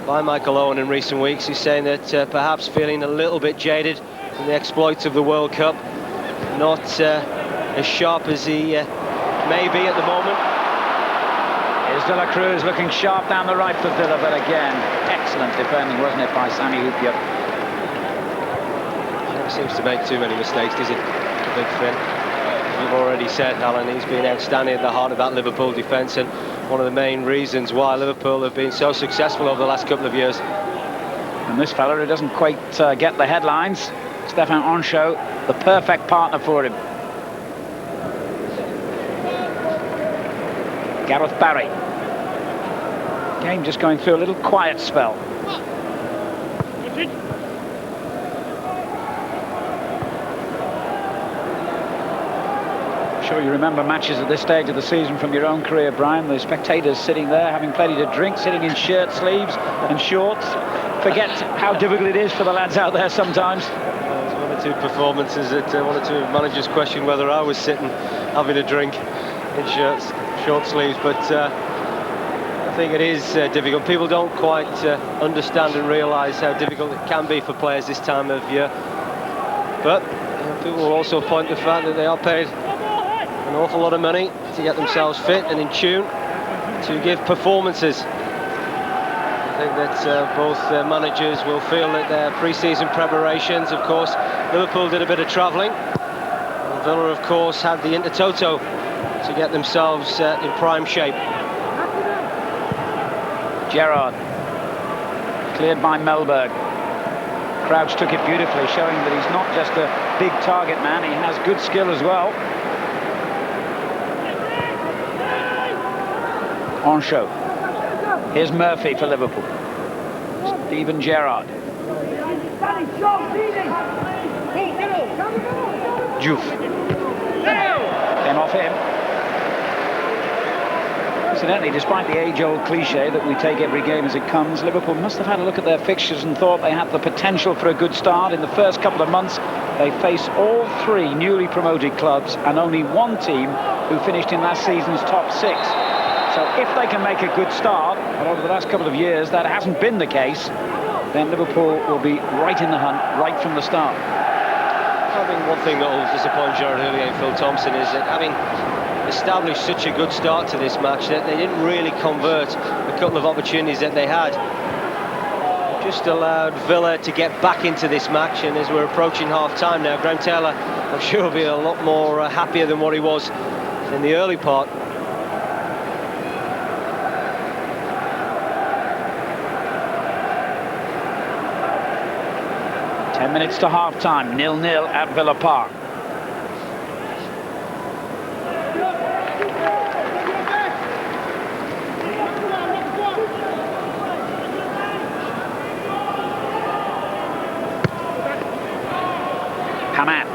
by Michael Owen in recent weeks. He's saying that perhaps feeling a little bit jaded from the exploits of the World Cup. Not as sharp as he may be at the moment. Here's De La Cruz looking sharp down the right for Villa, but again, excellent defending, wasn't it, by Sami Hyypiä? Never seems to make too many mistakes, does he? The big Finn. As we've already said, Alan, he's been outstanding at the heart of that Liverpool defence, and one of the main reasons why Liverpool have been so successful over the last couple of years. And this fella who doesn't quite get the headlines, Stéphane Henchoz, the perfect partner for him. Gareth Barry. Game just going through a little quiet spell. I'm sure you remember matches at this stage of the season from your own career, Brian. The spectators sitting there having plenty to drink, sitting in shirt sleeves and shorts. Forget how difficult it is for the lads out there sometimes. There's one or two performances that one or two managers questioned whether I was sitting having a drink in shorts, short sleeves, but I think it is difficult. People don't quite understand and realise how difficult it can be for players this time of year. But people will also point to the fact that they are paid an awful lot of money to get themselves fit and in tune to give performances. I think that both managers will feel that their pre-season preparations, of course, Liverpool did a bit of travelling. Villa, of course, had the Intertoto to get themselves in prime shape. Gérard, cleared by Mellberg. Crouch took it beautifully, showing that he's not just a big target man, he has good skill as well. On show. Here's Murphy for Liverpool. Steven Gérard. Diouf. Came off him. Incidentally, despite the age-old cliche that we take every game as it comes, Liverpool must have had a look at their fixtures and thought they had the potential for a good start. In the first couple of months, they face all three newly promoted clubs and only one team who finished in last season's top six. So if they can make a good start, and over the last couple of years that hasn't been the case, then Liverpool will be right in the hunt right from the start. I think one thing that will disappoint Jørgen Houllier and Phil Thompson is that having established such a good start to this match, that they didn't really convert a couple of opportunities that they had. Just allowed Villa to get back into this match, and as we're approaching half-time now, Graham Taylor, I'm sure, will be a lot more happier than what he was in the early part. Ten minutes to half-time, 0-0 at Villa Park. Hamann.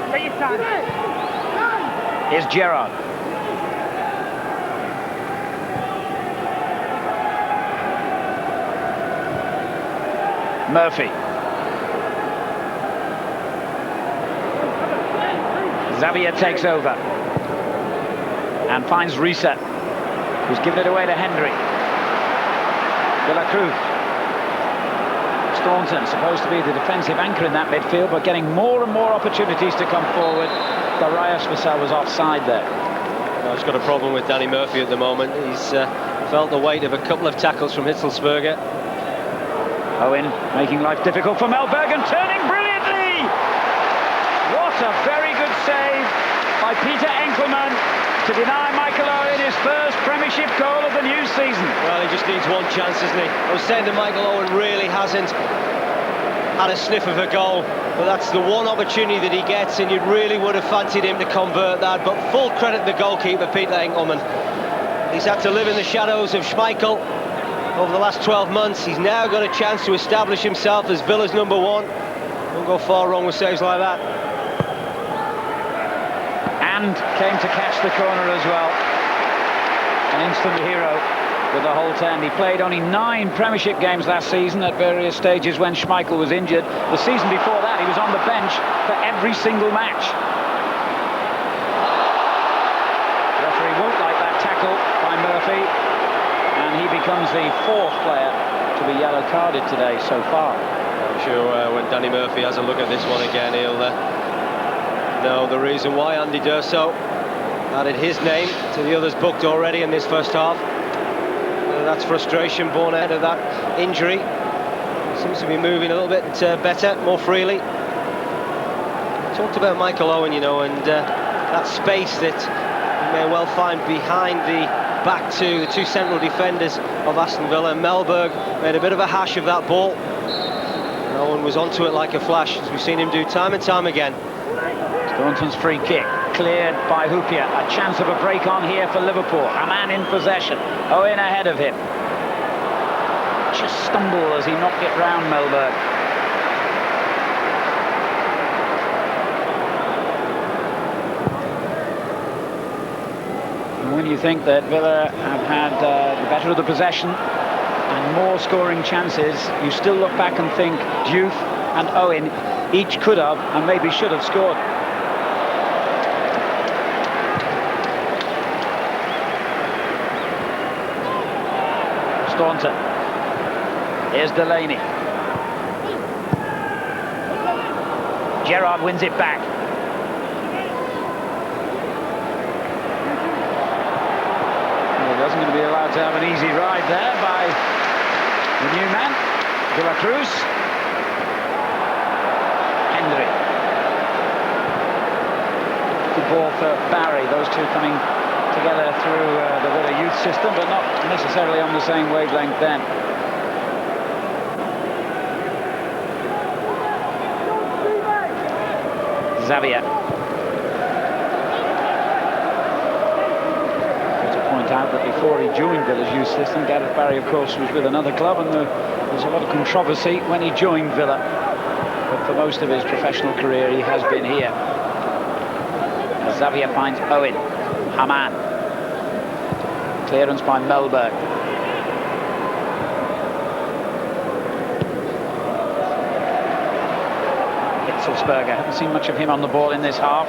Here's Gérard. Murphy. Xavier takes over and finds Riise, who's given it away to Hendrie. Cruz. Staunton, supposed to be the defensive anchor in that midfield, but getting more and more opportunities to come forward. Darius Vassell was offside there. Well, he's got a problem with Danny Murphy at the moment. He's felt the weight of a couple of tackles from Hitzlsperger. Owen making life difficult for Mellberg and turning brilliantly. What a very good save by Peter Enckelman to deny Michael Owen his first Premiership goal of the new season. Well, he just needs one chance, doesn't he? I was saying that Michael Owen really hasn't had a sniff of a goal, but that's the one opportunity that he gets, and you really would have fancied him to convert that. But full credit to the goalkeeper, Peter Enckelman. He's had to live in the shadows of Schmeichel over the last 12 months. He's now got a chance to establish himself as Villa's number one. Don't go far wrong with saves like that. And came to catch the corner as well. An instant hero with the Holt end. He played only 9 Premiership games last season at various stages when Schmeichel was injured. The season before that, he was on the bench for every single match. The referee won't like that tackle by Murphy, and he becomes the 4th player to be yellow carded today so far. I'm sure when Danny Murphy has a look at this one again, he'll know the reason why Andy D'Urso added his name to the others booked already in this first half. That's frustration born out of that injury. Seems to be moving a little bit better, more freely. Talked about Michael Owen, you know, and that space that you may well find behind the back two, the 2 central defenders of Aston Villa. Mellberg made a bit of a hash of that ball. And Owen was onto it like a flash, as we've seen him do time and time again. Staunton's free kick, cleared by Hyypiä. A chance of a break on here for Liverpool. Hamann in possession. Owen ahead of him. Just stumbled as he knocked it round Mellberg. And when you think that Villa have had the better of the possession and more scoring chances, you still look back and think Diouf and Owen each could have and maybe should have scored. Staunton. Here's Delaney. Gérard wins it back. He wasn't going to be allowed to have an easy ride there by the new man, Cruz. Hendrie. Good ball for Barry. Those two coming together through the Villa youth system, but not necessarily on the same wavelength then. Xavier. To point out that before he joined Villa's youth system, Gareth Barry, of course, was with another club, and there was a lot of controversy when he joined Villa. But for most of his professional career, he has been here. Xavier finds Owen. Hamann. Clearance by Mellberg. Hitzlsperger, haven't seen much of him on the ball in this half.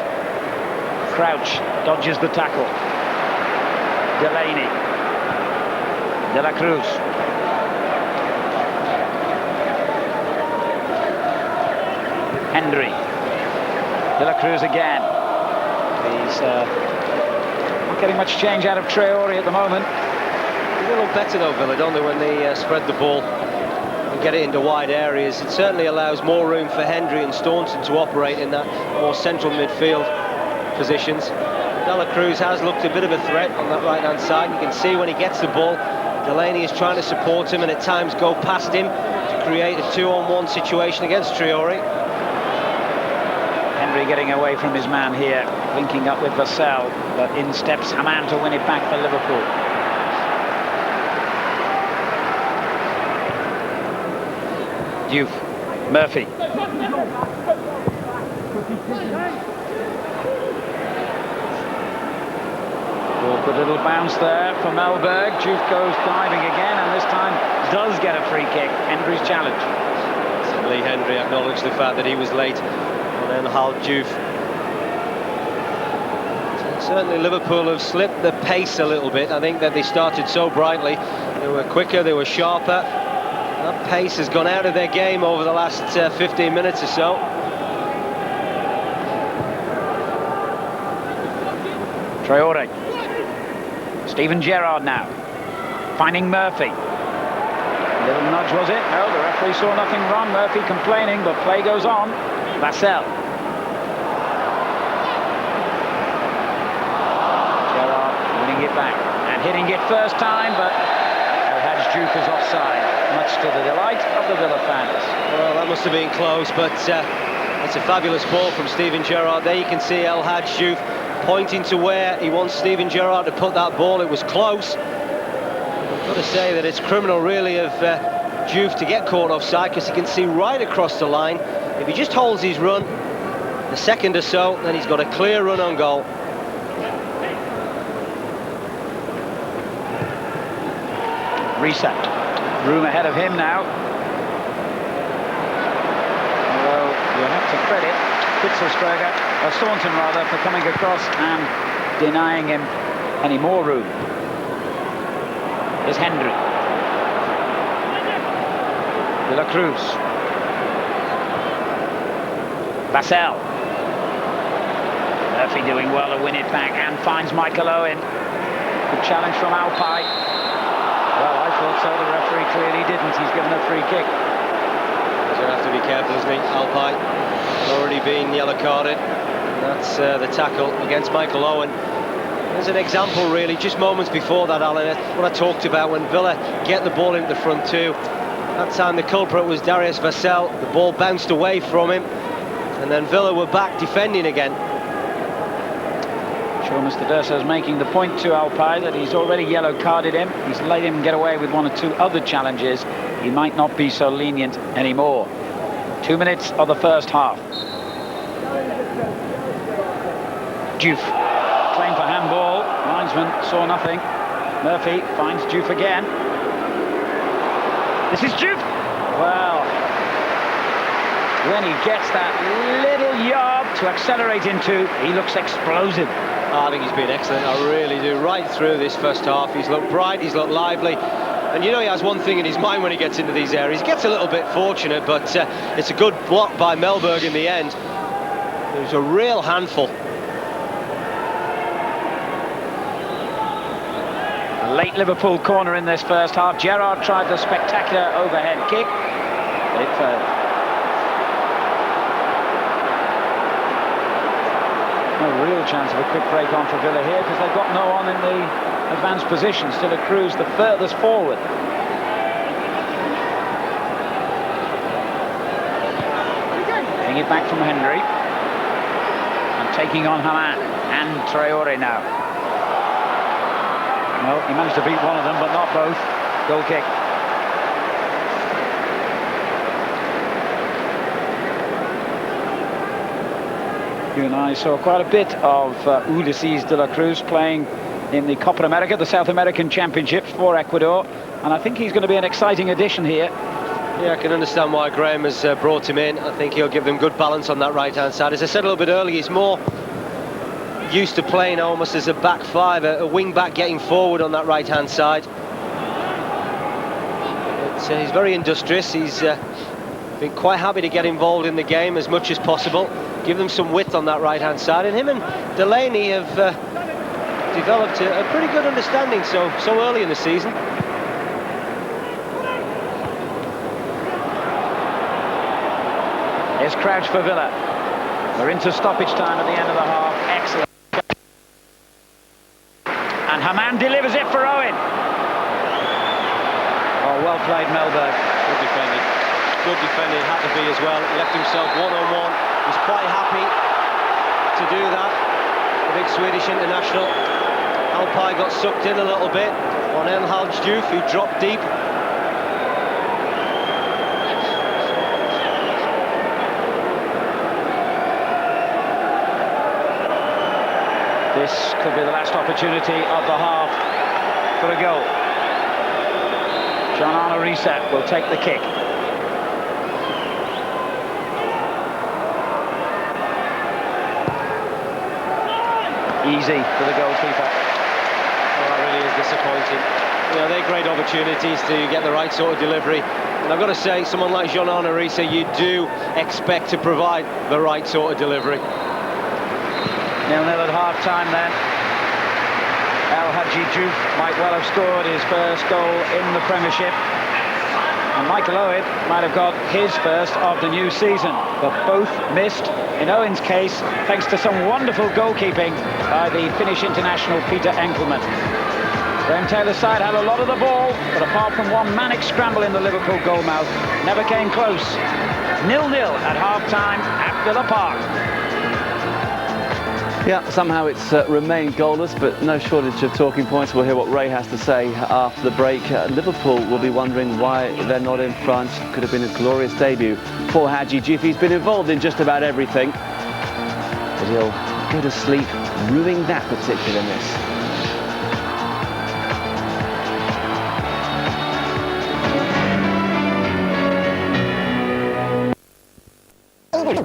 Crouch dodges the tackle. Delaney. De la Cruz. Hendrie. De la Cruz again. He's not getting much change out of Traoré at the moment. A little better though, Villa, don't they, when they spread the ball and get it into wide areas. It certainly allows more room for Hendrie and Staunton to operate in that more central midfield positions. De la Cruz has looked a bit of a threat on that right-hand side. You can see when he gets the ball, Delaney is trying to support him and at times go past him to create a 2-on-1 situation against Traoré. Hendrie getting away from his man here, linking up with Vassell, but in steps Hamann to win it back for Liverpool. Diouf, Murphy. Awkward little bounce there for Mellberg. Diouf goes diving again, and this time does get a free kick. Hendrie's challenge. Certainly Hendrie acknowledged the fact that he was late, and then Hadji Diouf. Certainly Liverpool have slipped the pace a little bit. I think that they started so brightly. They were quicker, they were sharper. That pace has gone out of their game over the last 15 minutes or so. Traoré. Steven Gérard now. Finding Murphy. Little nudge, was it? No, the referee saw nothing wrong. Murphy complaining, but play goes on. Vassell. Gérard winning it back and hitting it first time, but Hadji Diouf is offside, much to the delight of the Villa fans. Well, that must have been close, but it's a fabulous ball from Steven Gérard. There you can see Hadji Diouf pointing to where he wants Steven Gérard to put that ball. It was close. I've got to say that it's criminal, really, of Diouf to get caught offside, because he can see right across the line. If he just holds his run a second or so, then he's got a clear run on goal. Reset. Room ahead of him now. Although you have to credit Hitzlsperger, or Staunton rather, for coming across and denying him any more room. Here's Hendrie. De la Cruz. Vassell. Murphy doing well to win it back and finds Michael Owen. Good challenge from Alpay. Well, I thought so. The referee clearly didn't. He's given a free kick. He's going to have to be careful, isn't he? Alpay already been yellow carded. That's the tackle against Michael Owen. There's an example, really, just moments before that, Alan. What I talked about when Villa get the ball into the front two. That time the culprit was Darius Vassell. The ball bounced away from him, and then Villa were back defending again. Sure, Mr. Durso's making the point to Alpay that he's already yellow carded him. He's let him get away with one or two other challenges. He might not be so lenient anymore. 2 minutes of the first half. Diouf. Claim for handball. Linesman saw nothing. Murphy finds Diouf again. This is Diouf. Well, when he gets that little yard to accelerate into, he looks explosive. I think he's been excellent, I really do. Right through this first half, he's looked bright, he's looked lively. And you know he has one thing in his mind when he gets into these areas. He gets a little bit fortunate, but it's a good block by Mellberg in the end. It was a real handful. A late Liverpool corner in this first half. Gérard tried the spectacular overhead kick, but it failed. No real chance of a quick break on for Villa here, because they've got no one in the advanced position. Still a Cruz the furthest forward. Getting it back from Hendrie. And taking on Hamann and Traoré now. Well, he managed to beat one of them, but not both. Goal kick. You and I saw quite a bit of Ulises de la Cruz playing in the Copa America, the South American Championships for Ecuador, and I think he's going to be an exciting addition here. Yeah, I can understand why Graham has brought him in. I think he'll give them good balance on that right-hand side. As I said a little bit earlier, he's more used to playing almost as a back five, a wing-back getting forward on that right-hand side. But he's very industrious. He's been quite happy to get involved in the game as much as possible, give them some width on that right-hand side, and him and Delaney have developed a pretty good understanding so early in the season. Here's Crouch for Villa. We're into stoppage time at the end of the half. Excellent. And Hamann delivers it for Owen. Oh, well played, Mellberg. Good defending. Good defending, had to be as well. He left himself one-on-one. He's quite happy to do that. The big Swedish international. Alpay got sucked in a little bit on Hadji Diouf, who dropped deep. This could be the last opportunity of the half for a goal. Arne Riise will take the kick. Easy for the goalkeeper. Well, that really is disappointing. You know, they're great opportunities to get the right sort of delivery. And I've got to say, someone like Arne Riise, you do expect to provide the right sort of delivery. 0-0 at half-time then. Hadji Diouf might well have scored his first goal in the Premiership. And Michael Owen might have got his first of the new season. But both missed, in Owen's case, thanks to some wonderful goalkeeping by the Finnish international Peter Enckelman. Graham Taylor's side had a lot of the ball, but apart from one manic scramble in the Liverpool goalmouth, never came close. 0-0 at half-time at Villa Park. Yeah, somehow it's remained goalless, but no shortage of talking points. We'll hear what Ray has to say after the break. Liverpool will be wondering why they're not in front. Could have been a glorious debut for Hadji Diouf. He's been involved in just about everything, but he'll go to sleep ruining that particular miss.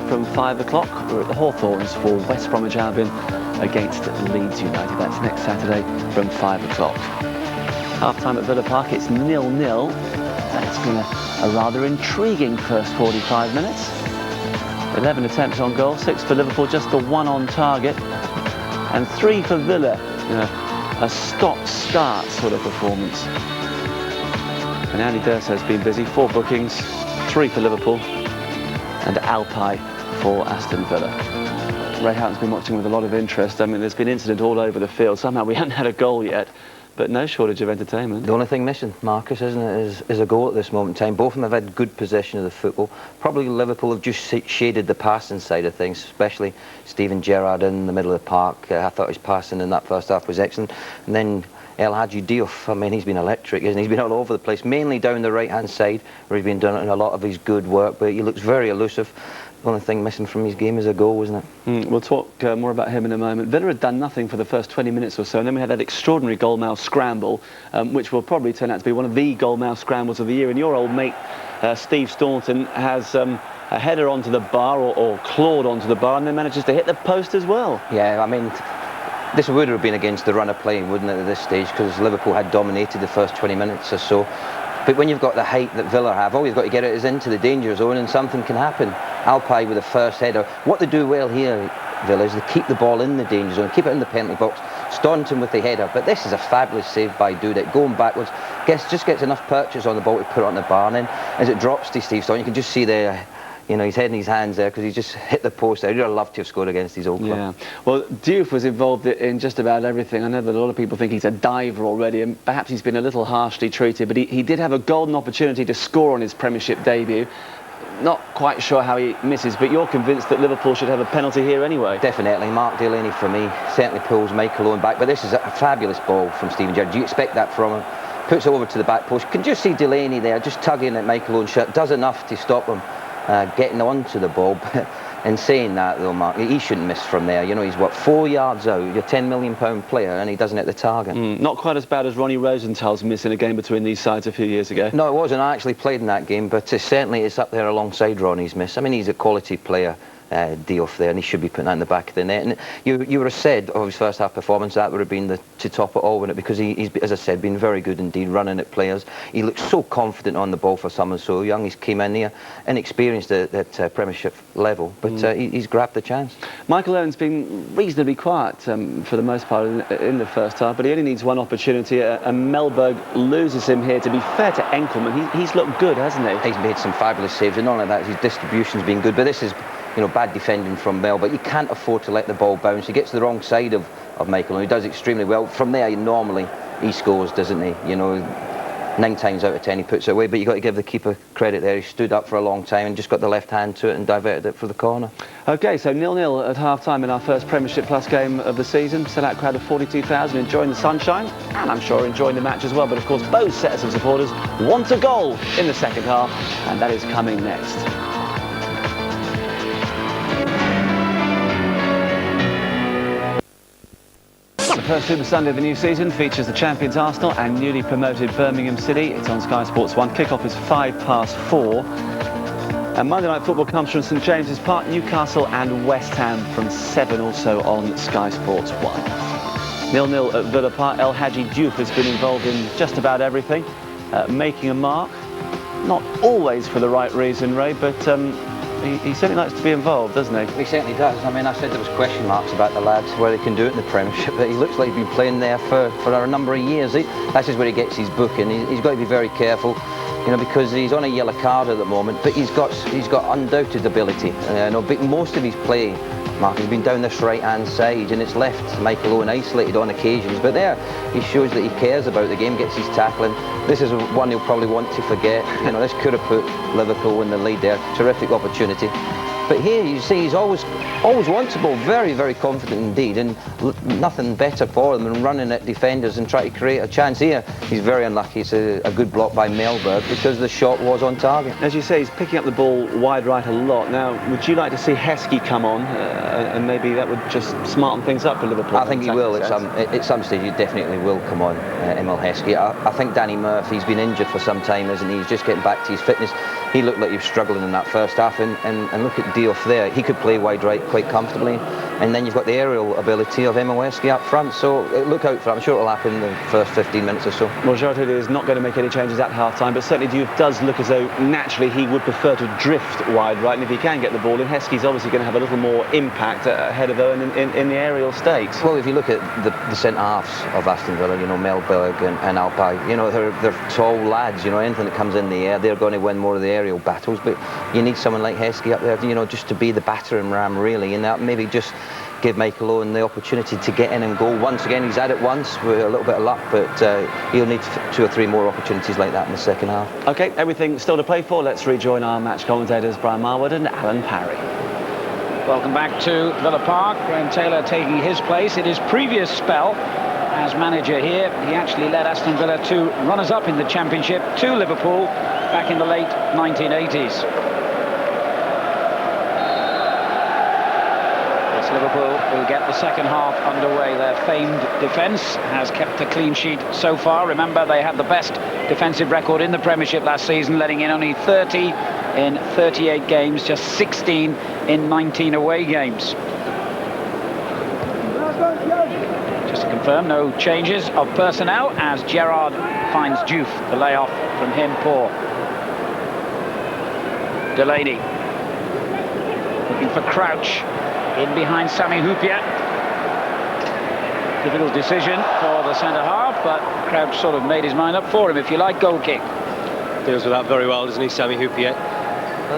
From 5 o'clock, we're at the Hawthorns for West Bromwich Albion against Leeds United. That's next Saturday from 5 o'clock. Half-time at Villa Park, it's 0-0. And it's been a rather intriguing first 45 minutes. 11 attempts on goal, 6 for Liverpool, just the 1 on target. And 3 for Villa. You know, a stop-start sort of performance. And Andy D'Ursay's been busy, 4 bookings, 3 for Liverpool. And Alpay for Aston Villa. Ray Houghton's been watching with a lot of interest. I mean, there's been incident all over the field. Somehow we haven't had a goal yet, but no shortage of entertainment. The only thing missing, Marcus, isn't it, is a goal at this moment in time. Both of them have had good possession of the football. Probably Liverpool have just shaded the passing side of things, especially Steven Gérard in the middle of the park. I thought his passing in that first half was excellent. And then Hadji Diouf, I mean, he's been electric, isn't he? He's been all over the place, mainly down the right-hand side, where he's been doing a lot of his good work, but he looks very elusive. The only thing missing from his game is a goal, isn't it? We'll talk more about him in a moment. Villa had done nothing for the first 20 minutes or so, and then we had that extraordinary goal-mouth scramble, which will probably turn out to be one of the goal-mouth scrambles of the year. And your old mate, Steve Staunton, has a header onto the bar, or clawed onto the bar, and then manages to hit the post as well. Yeah, I mean, this would have been against the run of play, wouldn't it, at this stage, because Liverpool had dominated the first 20 minutes or so. But when you've got the height that Villa have, all you've got to get it is into the danger zone and something can happen. Alpay with the first header. What they do well here, Villa, is they keep the ball in the danger zone, keep it in the penalty box. Staunton with the header, but this is a fabulous save by Dudek, going backwards, just gets enough purchase on the ball to put it on the bar, and then as it drops to Steve Staunton, you can just see there, you know, his head in his hands there, because he just hit the post there. He'd have loved to have scored against his old club. Yeah, well, Diouf was involved in just about everything. I know that a lot of people think he's a diver already, and perhaps he's been a little harshly treated, but he did have a golden opportunity to score on his Premiership debut. Not quite sure how he misses, but you're convinced that Liverpool should have a penalty here anyway? Definitely. Mark Delaney, for me, certainly pulls Michael Owen back, but this is a fabulous ball from Steven Gerrard. Do you expect that from him? Puts it over to the back post. You can just see Delaney there, just tugging at Michael Owen's shirt. Does enough to stop him getting onto the ball. In saying that, though, Mark, he shouldn't miss from there. You know, he's, what, 4 yards out, you're a £10 million player, and he doesn't hit the target. Not quite as bad as Ronnie Rosenthal's miss in a game between these sides a few years ago. No, it wasn't. I actually played in that game, but certainly it's up there alongside Ronnie's miss. I mean, he's a quality player, Diouf there, and he should be putting that in the back of the net. And you would have said of his first half performance that would have been to top it all, wouldn't it? Because he's, as I said, been very good indeed, running at players. He looks so confident on the ball for someone so young. He's came in here inexperienced at Premiership level, but he's grabbed the chance. Michael Owen's been reasonably quiet for the most part in the first half, but he only needs one opportunity, and Mellberg loses him here. To be fair to Enckelman, he's looked good, hasn't he? He's made some fabulous saves, and not only that, his distribution's been good, but this is, you know, bad defending from Mel, but you can't afford to let the ball bounce. He gets to the wrong side of Michael, and he does extremely well. From there, normally, he scores, doesn't he? You know, 9 times out of 10 he puts it away, but you've got to give the keeper credit there. He stood up for a long time and just got the left hand to it and diverted it for the corner. OK, so 0-0 at half-time in our first Premiership Plus game of the season. Sellout crowd of 42,000 enjoying the sunshine, and I'm sure enjoying the match as well. But of course, both sets of supporters want a goal in the second half, and that is coming next. The first Super Sunday of the new season features the champions Arsenal and newly promoted Birmingham City. It's on Sky Sports 1. Kick-off is 4:05. And Monday Night Football comes from St James's Park, Newcastle and West Ham from 7, also on Sky Sports 1. 0-0 at Villa Park. Hadji Diouf has been involved in just about everything, making a mark. Not always for the right reason, Ray, but he certainly likes to be involved, doesn't he? He certainly does. I mean, I said there was question marks about the lads, where they can do it in the Premiership, but he looks like he's been playing there for a number of years. That's just where he gets his booking. He's got to be very careful, you know, because he's on a yellow card at the moment, but he's got undoubted ability. Most of his play, Mark, has been down this right-hand side, and it's left Michael Owen isolated on occasions. But there, he shows that he cares about the game, gets his tackling. This is one he'll probably want to forget. You know, this could have put Liverpool in the lead there. Terrific opportunity. But here, you see, he's always wants the ball, very, very confident indeed, and nothing better for him than running at defenders and trying to create a chance. Here, he's very unlucky. It's a good block by Mellberg because the shot was on target. As you say, he's picking up the ball wide right a lot. Now, would you like to see Heskey come on, and maybe that would just smarten things up for Liverpool? I think he will at some stage. He definitely will come on, Emile Heskey. I think Danny Murphy's been injured for some time, isn't he? He's just getting back to his fitness. He looked like he was struggling in that first half, and look at Diouf there. He could play wide right quite comfortably, and then you've got the aerial ability of Emile Heskey up front, so look out for it. I'm sure it'll happen in the first 15 minutes or so. Well, Jari Litmanen is not going to make any changes at half-time, but certainly Diouf does look as though naturally he would prefer to drift wide right, and if he can get the ball in, Heskey's obviously going to have a little more impact ahead of Owen in the aerial stakes. Well, if you look at the centre-halves of Aston Villa, you know, Mellberg and Alpay, you know, they're tall lads, you know, anything that comes in the air, they're going to win more of the aerial battles, but you need someone like Heskey up there, you know, just to be the battering ram, really, and that maybe just give Michael Owen the opportunity to get in and goal. Once again, he's had it once with a little bit of luck, but he'll need 2 or 3 more opportunities like that in the second half. OK, everything still to play for. Let's rejoin our match commentators, Brian Marwood and Alan Parry. Welcome back to Villa Park. Graham Taylor taking his place. In his previous spell as manager here, he actually led Aston Villa to runners-up in the Championship to Liverpool back in the late 1980s. Liverpool will get the second half underway. Their famed defence has kept a clean sheet so far. Remember, they had the best defensive record in the Premiership last season, letting in only 30 in 38 games, just 16 in 19 away games. confirmed, no changes of personnel as Gérard finds Diouf. The layoff from him poor. Delaney looking for Crouch in behind Sami Hyypiä. Difficult decision for the centre-half, but Crouch sort of made his mind up for him, if you like. Goal kick. Deals with that very well, doesn't he, Sami Hyypiä? I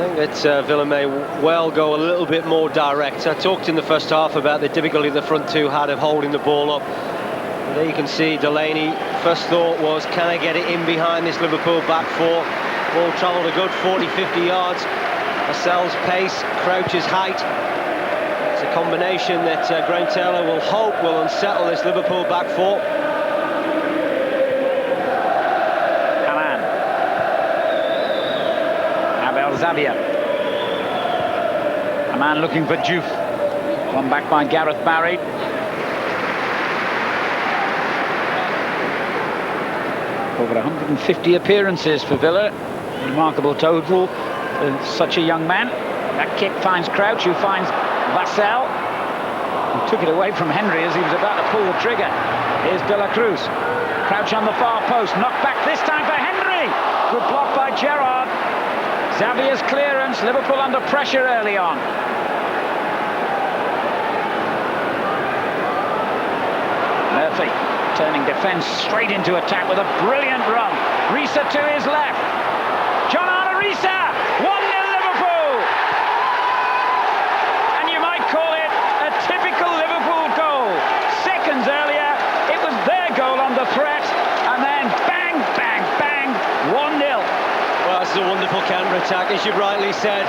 think that Villa may well go a little bit more direct. I talked in the first half about the difficulty the front two had of holding the ball up. And there you can see Delaney. First thought was, can I get it in behind this Liverpool back four? Ball travelled a good 40-50 yards. Vassell's pace, Crouch's height. It's a combination that Graham Taylor will hope will unsettle this Liverpool back four. Abel Xavier. A man looking for Diouf. Won back by Gareth Barry. Over 150 appearances for Villa. Remarkable total for such a young man. That kick finds Crouch, who finds Vassell. And took it away from Hendrie as he was about to pull the trigger. Here's De La Cruz. Crouch on the far post. Knocked back this time for Hendrie. Good block by Gérard. Xavier's clearance. Liverpool under pressure early on. Murphy turning defence straight into attack with a brilliant run. Riise to his left. Arne Riise, 1-0 Liverpool. And you might call it a typical Liverpool goal. Seconds earlier, it was their goal on the threat, and then bang, bang, bang, 1-0. Well, that's a wonderful counter-attack, as you rightly said.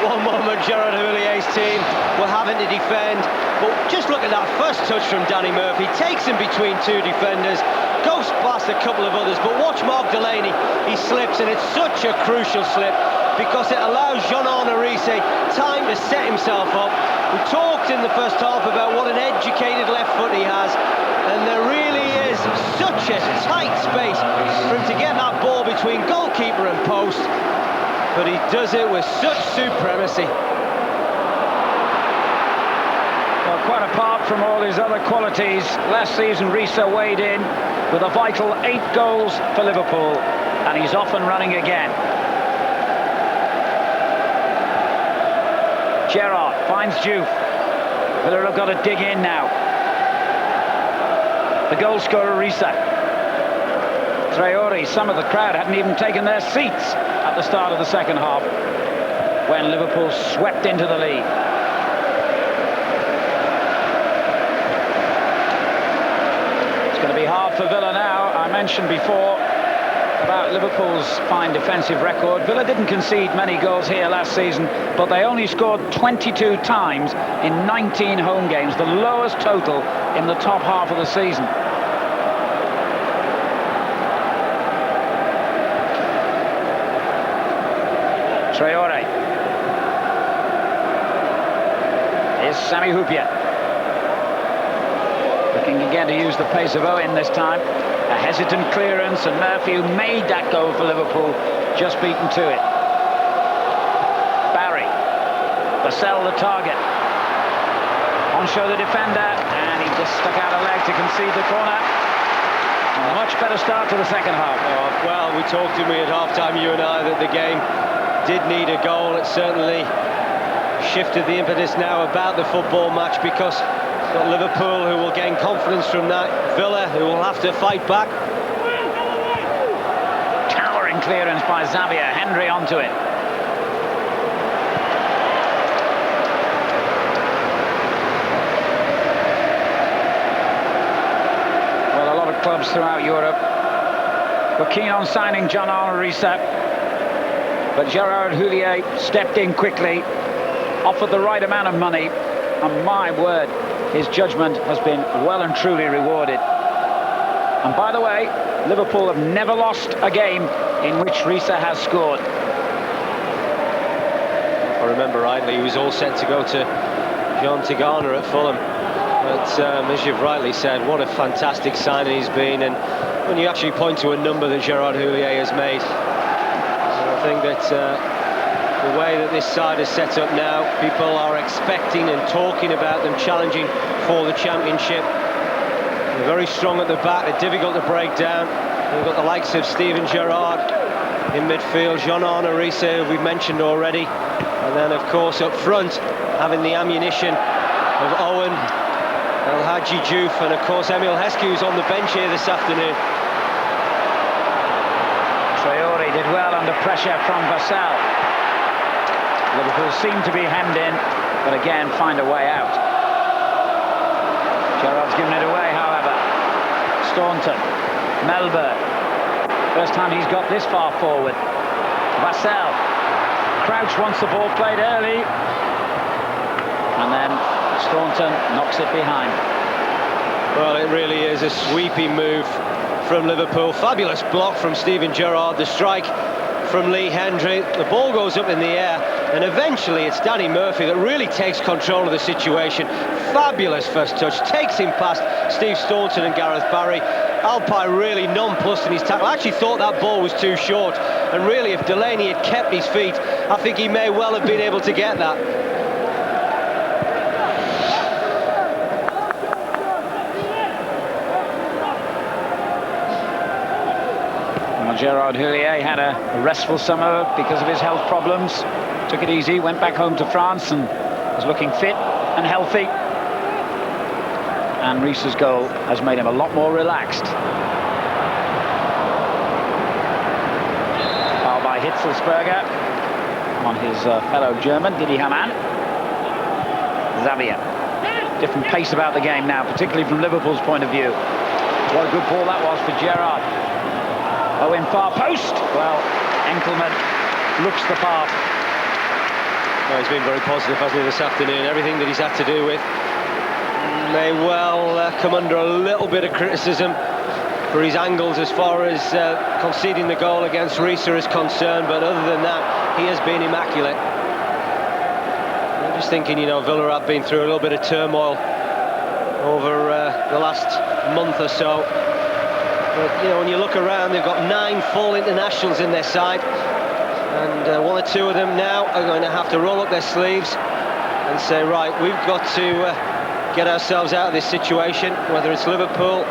One moment, Gérard Houlliers' team were having to defend, but just look at that first touch from Danny Murphy. Takes him between two defenders, goes past a couple of others, but watch Mark Delaney. He slips, and it's such a crucial slip because it allows Arne Riise time to set himself up. We talked in the first half about what an educated left foot he has, and there really is such a tight space for him to get that ball between goalkeeper and post. But he does it with such supremacy. Well, quite apart from all his other qualities, last season Riise weighed in with a vital 8 goals for Liverpool, and he's off and running again. Gérard finds Diouf. Villa have got to dig in now. The goal scorer Riise. Traoré, some of the crowd hadn't even taken their seats at the start of the second half when Liverpool swept into the lead. It's going to be hard for Villa now. I mentioned before about Liverpool's fine defensive record. Villa didn't concede many goals here last season, but they only scored 22 times in 19 home games, the lowest total in the top half of the season. Traoré. Here's Sami Hyypiä. Looking again to use the pace of Owen this time. A hesitant clearance, and Murphy, who made that goal for Liverpool, just beaten to it. Barry. Vassell the target. On show the defender, and he just stuck out a leg to concede the corner. A much better start to the second half. Well, we talked, didn't we, at half-time, you and I, that the game did need a goal. It certainly shifted the impetus now about the football match, because it's got Liverpool who will gain confidence from that, Villa who will have to fight back. Towering clearance by Xavier. Hendrie onto it. Well, a lot of clubs throughout Europe were keen on signing Arne Riise. But Gérard Houllier stepped in quickly, offered the right amount of money, and my word, his judgment has been well and truly rewarded. And by the way, Liverpool have never lost a game in which Riise has scored. If I remember rightly, he was all set to go to John Tigana at Fulham. But as you've rightly said, what a fantastic signing he's been. And when you actually point to a number that Gérard Houllier has made, I think that the way that this side is set up now, people are expecting and talking about them challenging for the championship. They're very strong at the back, they're difficult to break down. We've got the likes of Steven Gérard in midfield, Jean-Arne Riise, who we've mentioned already. And then, of course, up front, having the ammunition of Owen, Hadji Diouf, and, of course, Emile Heskey, who's on the bench here this afternoon. Traoré did well under pressure from Vassell. Liverpool seem to be hemmed in, but again, find a way out. Gerrard's given it away, however. Staunton, Mellberg. First time he's got this far forward. Vassell. Crouch wants the ball played early. And then Staunton knocks it behind. Well, it really is a sweeping move from Liverpool. Fabulous block from Steven Gérard. The strike from Hendrie. The ball goes up in the air, and eventually it's Danny Murphy that really takes control of the situation. Fabulous first touch, takes him past Steve Staunton and Gareth Barry. Alpay really nonplussed in his tackle. I actually thought that ball was too short, and really if Delaney had kept his feet, I think he may well have been able to get that. Gérard Houllier had a restful summer because of his health problems. Took it easy, went back home to France and was looking fit and healthy. And Riise's goal has made him a lot more relaxed. Foul by Hitzlsperger on his fellow German, Dietmar Hamann. Xavier. Different pace about the game now, particularly from Liverpool's point of view. What a good ball that was for Gérard. Owen far post. Well, Enckelman looks the part. Well, he's been very positive, hasn't he, this afternoon? Everything that he's had to do with may well come under a little bit of criticism for his angles as far as conceding the goal against Riise is concerned, but other than that, he has been immaculate. I'm just thinking, you know, Villa have been through a little bit of turmoil over the last month or so. But, you know, when you look around, they've got 9 full internationals in their side, and 1 or 2 of them now are going to have to roll up their sleeves and say, right, we've got to get ourselves out of this situation, whether it's Liverpool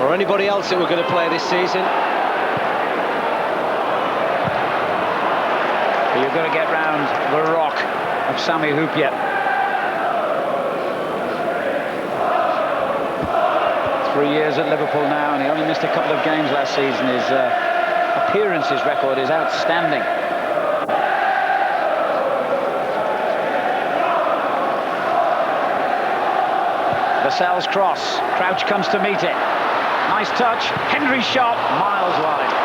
or anybody else that we're going to play this season. But you've got to get round the rock of Sami Hyypiä. 3 years at Liverpool now, and he only missed a couple of games last season. His appearances record is outstanding. Vassell's cross. Crouch comes to meet it. Nice touch. Hendrie's shot, miles wide.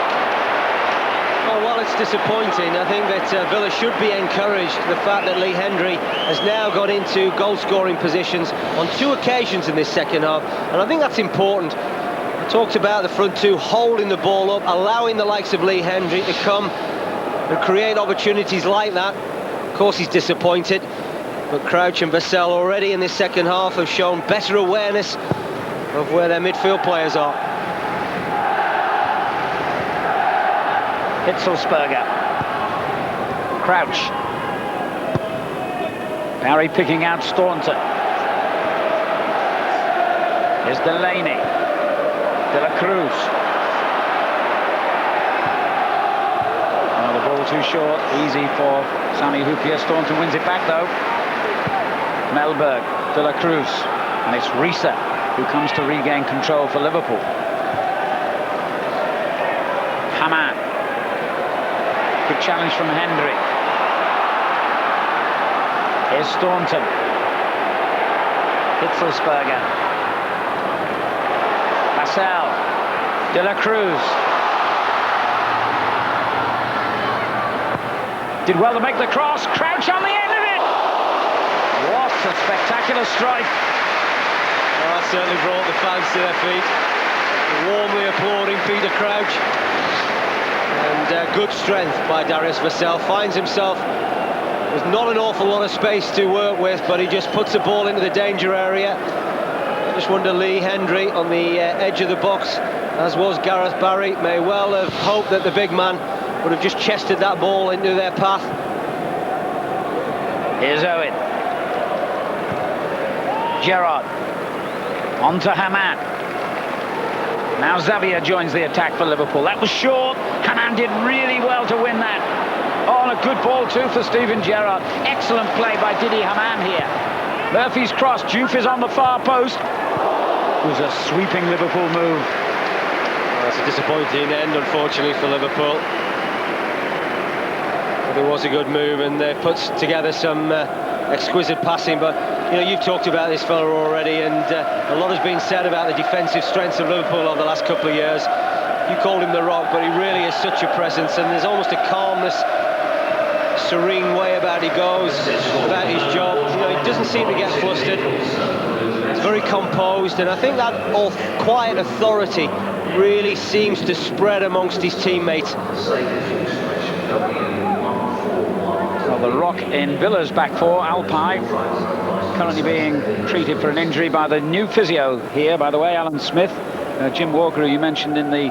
Well, while it's disappointing, I think that Villa should be encouraged. The fact that Hendrie has now got into goal-scoring positions on 2 occasions in this second half, and I think that's important. I talked about the front 2 holding the ball up, allowing the likes of Hendrie to come and create opportunities like that. Of course, he's disappointed, but Crouch and Vassell already in this second half have shown better awareness of where their midfield players are. Hitzlsperger. Crouch. Barry picking out Staunton. Here's Delaney. Cruz. Oh, the ball too short. Easy for Sami Hyypiä. Staunton wins it back though. Mellberg. Cruz. And it's Riise who comes to regain control for Liverpool. Hamann. Good challenge from Hendrie. Here's Staunton. Hitzlsperger. Vassell. Cruz. Did well to make the cross. Crouch on the end of it. What a spectacular strike. Well, that certainly brought the fans to their feet, warmly applauding Peter Crouch. And good strength by Darius Vassell. Finds himself with not an awful lot of space to work with, but he just puts the ball into the danger area. I just wonder, Hendrie on the edge of the box, as was Gareth Barry, may well have hoped that the big man would have just chested that ball into their path. Here's Owen. Gérard. On to Hamann. Now Xavier joins the attack for Liverpool. That was short. Hamann did really well to win that. Oh, and a good ball too for Steven Gerrard. Excellent play by Didi Hamann here. Murphy's cross. Diouf is on the far post. It was a sweeping Liverpool move. That's a disappointing end, unfortunately, for Liverpool. But it was a good move, and they put together some exquisite passing. But you know, you've talked about this fella already, and a lot has been said about the defensive strengths of Liverpool over the last couple of years. You called him the Rock, but he really is such a presence, and there's almost a calmness, serene way about he goes, about his job. You know, he doesn't seem to get flustered. He's very composed, and I think that quiet authority really seems to spread amongst his teammates. Well, the Rock in Villa's back four, Alpay, currently being treated for an injury by the new physio here, by the way, Alan Smith. Jim Walker, who you mentioned in the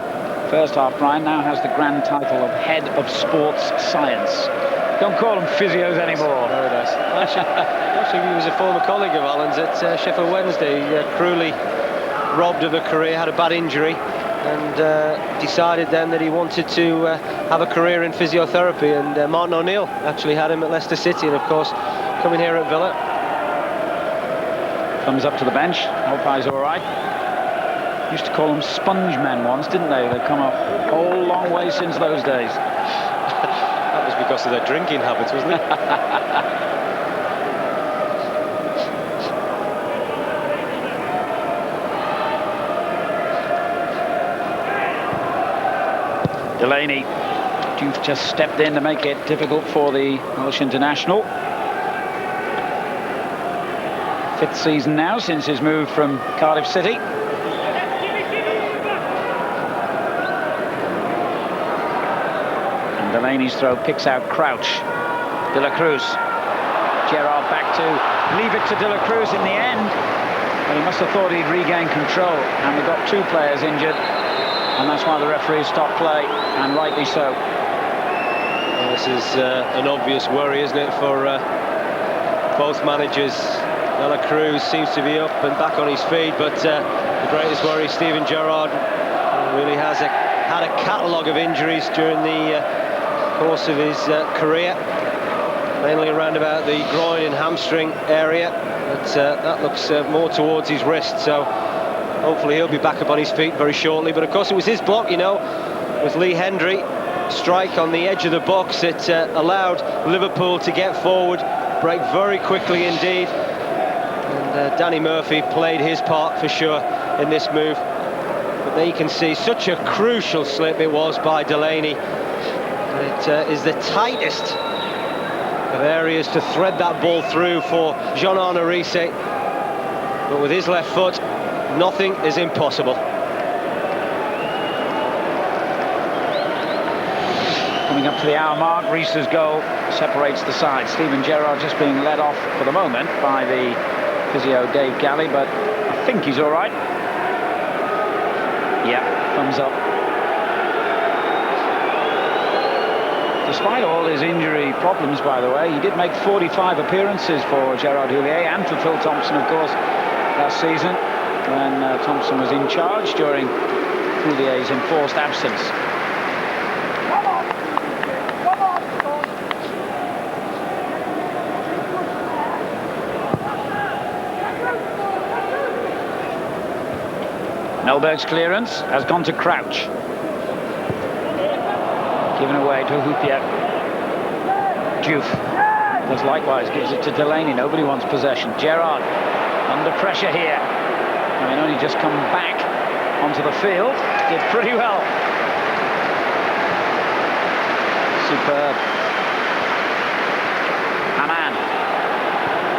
first half, Brian, now has the grand title of Head of Sports Science. Don't call them physios anymore. Very nice. Actually, he was a former colleague of Alan's at Sheffield Wednesday. Cruelly robbed of a career, had a bad injury, and decided then that he wanted to have a career in physiotherapy. And Martin O'Neill actually had him at Leicester City, and of course, coming here at Villa. Thumbs up to the bench. Alpay's all right. Used to call them sponge men once, didn't they? They've come a whole long way since those days. That was because of their drinking habits, wasn't it? Delaney. Diouf just stepped in to make it difficult for the Welsh international. 5th season now since his move from Cardiff City. Delaney's throw picks out Crouch. De La Cruz. Gérard back to leave it to De La Cruz in the end. Well, he must have thought he'd regain control, and we got 2 players injured, and that's why the referee stopped play, and rightly so. Well, this is an obvious worry, isn't it, for both managers. De La Cruz seems to be up and back on his feet, but the greatest worry, Steven Gerrard, really has had a catalogue of injuries during the course of his career, mainly around about the groin and hamstring area, but that looks more towards his wrist, so hopefully he'll be back up on his feet very shortly. But of course it was his block, you know, with Lee Hendrie strike on the edge of the box. It allowed Liverpool to get forward, break very quickly indeed, and Danny Murphy played his part for sure in this move. But there you can see such a crucial slip it was by Delaney. It is the tightest of areas to thread that ball through for Jean-Arne Riise. But with his left foot, nothing is impossible. Coming up to the hour mark, Riise's goal separates the side. Steven Gerrard just being led off for the moment by the physio Dave Galley, but I think he's all right. Yeah, thumbs up. Despite all his injury problems, by the way, he did make 45 appearances for Gérard Houllier and for Phil Thompson, of course, last season when Thompson was in charge during Houlier's enforced absence. Mellberg's clearance has gone to Crouch. Given away to Hyypiä. Diouf does likewise, gives it to Delaney. Nobody wants possession. Gérard under pressure here. I mean, only just come back onto the field. Did pretty well. Superb. Hamann.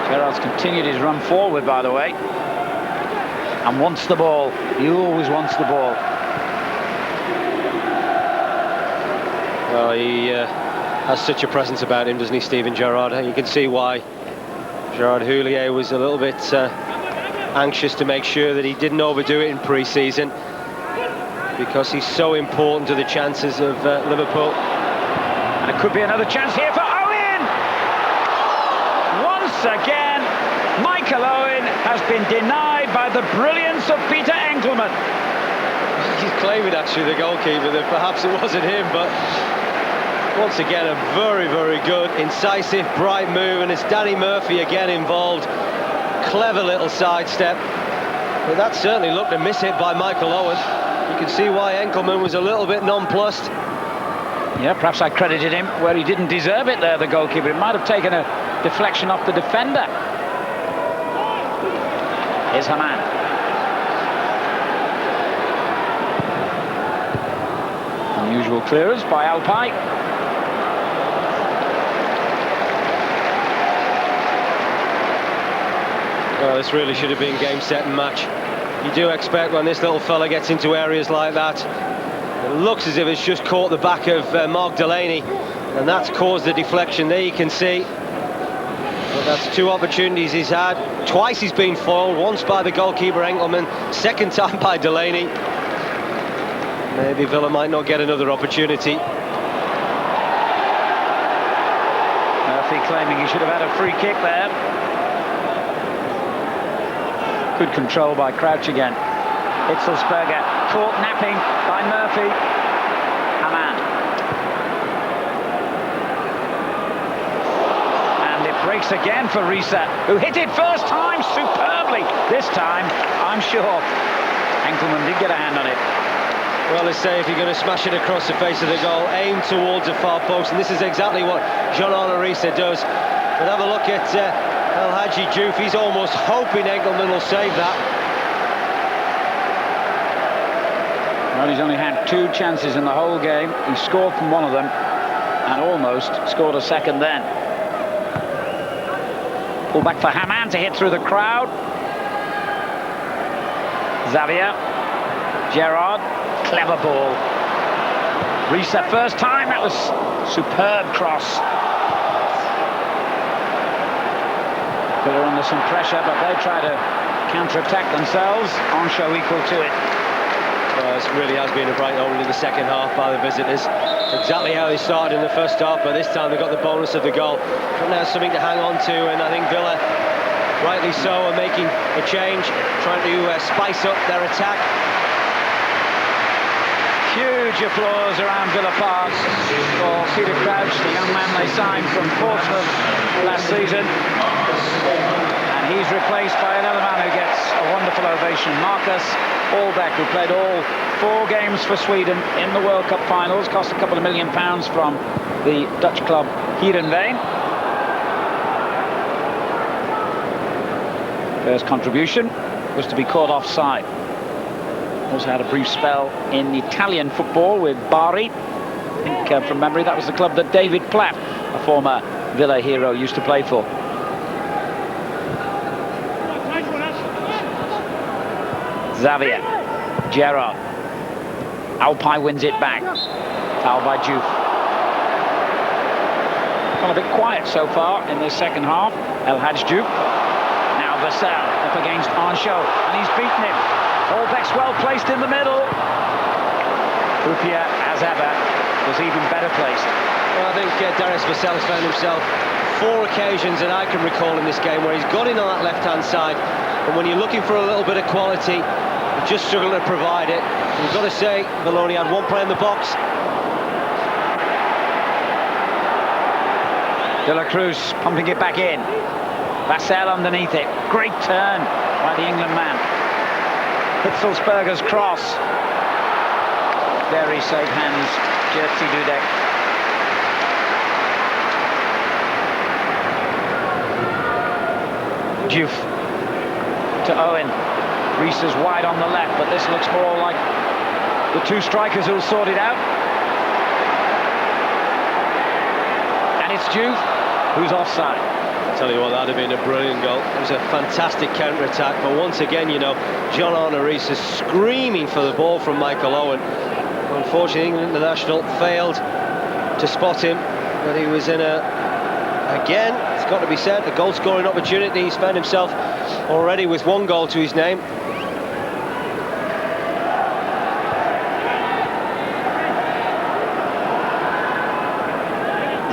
Gérard's continued his run forward, by the way, and wants the ball. He always wants the ball. Well, he has such a presence about him, doesn't he, Steven Gerrard? You can see why Gérard Houllier was a little bit anxious to make sure that he didn't overdo it in pre-season, because he's so important to the chances of Liverpool. And it could be another chance here for Owen! Once again, Michael Owen has been denied by the brilliance of Peter Enckelman. he's claiming, actually, the goalkeeper, that perhaps it wasn't him, but once again, a very, very good, incisive, bright move, and it's Danny Murphy again involved. Clever little sidestep. But that certainly looked a miss hit by Michael Owen. You can see why Enckelman was a little bit nonplussed. Yeah, perhaps I credited him where he didn't deserve it there, the goalkeeper. It might have taken a deflection off the defender. Here's Hamann. Unusual clearance by Alpay. Well, this really should have been game, set and match. You do expect when this little fella gets into areas like that, it looks as if it's just caught the back of Mark Delaney, and that's caused the deflection. There you can see. But that's two opportunities he's had. Twice he's been foiled, once by the goalkeeper Enckelman, second time by Delaney. Maybe Villa might not get another opportunity. Murphy claiming he should have had a free kick there. Good control by Crouch again. Hitzlsperger caught napping by Murphy. Hamann. And it breaks again for Riise, who hit it first time superbly. This time, I'm sure Enckelman did get a hand on it. Well, let's say if you're going to smash it across the face of the goal, aim towards the far post, and this is exactly what Riise does. But have a look at Hadji Diouf. He's almost hoping Enckelman will save that. Well, he's only had 2 chances in the whole game. He scored from one of them and almost scored a second then. Pull back for Hamann to hit through the crowd. Xavier. Gérard. Clever ball. Riise first time. That was superb cross. They're under some pressure, but they try to counter-attack themselves. Henchoz equal to it. Well, this really has been a bright opening in the second half by the visitors. Exactly how they started in the first half, but this time they got the bonus of the goal. But now something to hang on to, and I think Villa, rightly so, are making a change, trying to spice up their attack. Huge applause around Villa Park for Peter Crouch, the young man they signed from Portsmouth last season. And he's replaced by another man who gets a wonderful ovation, Marcus Allbäck, who played all 4 games for Sweden in the World Cup finals, cost a couple of £1 million from the Dutch club Heerenveen. First contribution was to be caught offside. Also had a brief spell in Italian football with Bari. I think from memory that was the club that David Platt, a former Villa hero, used to play for. Xavier. Gérard. Alpay wins it back. Foul by Diouf. Gone a bit quiet so far in the second half. Hadji Diouf. Now Vassell up against Henchoz, and he's beaten him. Allbäck's well placed in the middle. Hyypiä, as ever, was even better placed. Well, I think Darius Vassell's found himself 4 occasions that I can recall in this game where he's got in on that left-hand side, and when you're looking for a little bit of quality, he just struggled to provide it. We've got to say, Maloney had 1 play in the box. De la Cruz pumping it back in. Vassell underneath it. Great turn by the England man. Hitzlsperger's cross. Very safe hands, Jerzy Dudek. Diouf to Owen. Riise is wide on the left, but this looks more like the 2 strikers who'll sort it out. And it's Diouf who's offside. I tell you what, that'd have been a brilliant goal. It was a fantastic counter-attack, but once again, you know, Riise is screaming for the ball from Michael Owen. Unfortunately, England international failed to spot him, but he was in again, it's got to be said, a goal-scoring opportunity. He's found himself already with 1 goal to his name.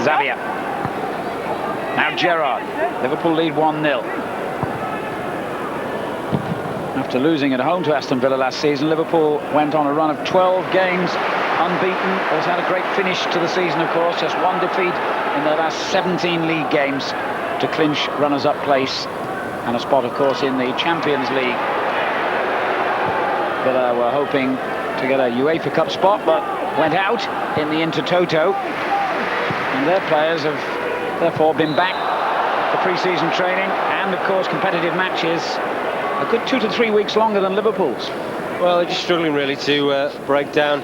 Xavier. Now Gérard. Liverpool lead 1-0. After After losing at home to Aston Villa last season, Liverpool went on a run of 12 games unbeaten. Has had a great finish to the season, of course. Just one defeat in their last 17 league games to clinch runners-up place and a spot, of course, in the Champions League. Villa were hoping to get a UEFA Cup spot, but went out in the Intertoto. And their players have therefore been back for pre-season training and, of course, competitive matches a good 2 to 3 weeks longer than Liverpool's. Well, they're just struggling really to break down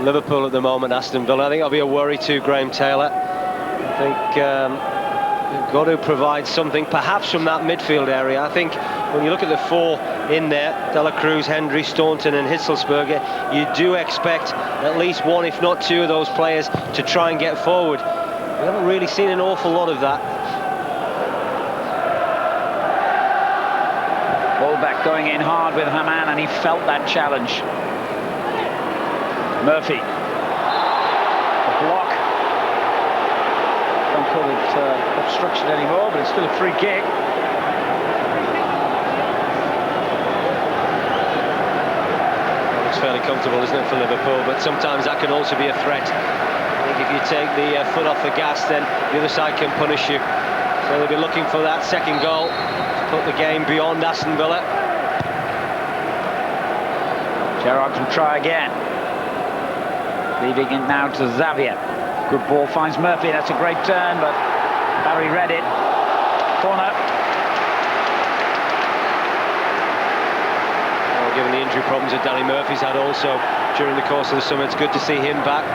Liverpool at the moment, Aston Villa. I think that'll be a worry to Graham Taylor. I think they've got to provide something, perhaps from that midfield area. I think when you look at the four in there, Cruz, Hendrie, Staunton and Hitzlsperger, you do expect at least one, if not two of those players to try and get forward. We haven't really seen an awful lot of that. Allbäck going in hard with Hamann, and he felt that challenge. Murphy. A block. Don't call it obstruction anymore, but it's still a free kick. It's fairly comfortable, isn't it, for Liverpool? But sometimes that can also be a threat. I think if you take the foot off the gas, then the other side can punish you. So they'll be looking for that second goal to put the game beyond Aston Villa. Gérard can try again. Leaving it now to Xavier. Good ball, finds Murphy. That's a great turn, but Barry read it. Corner. Well, given the injury problems that Danny Murphy's had also during the course of the summer, it's good to see him back.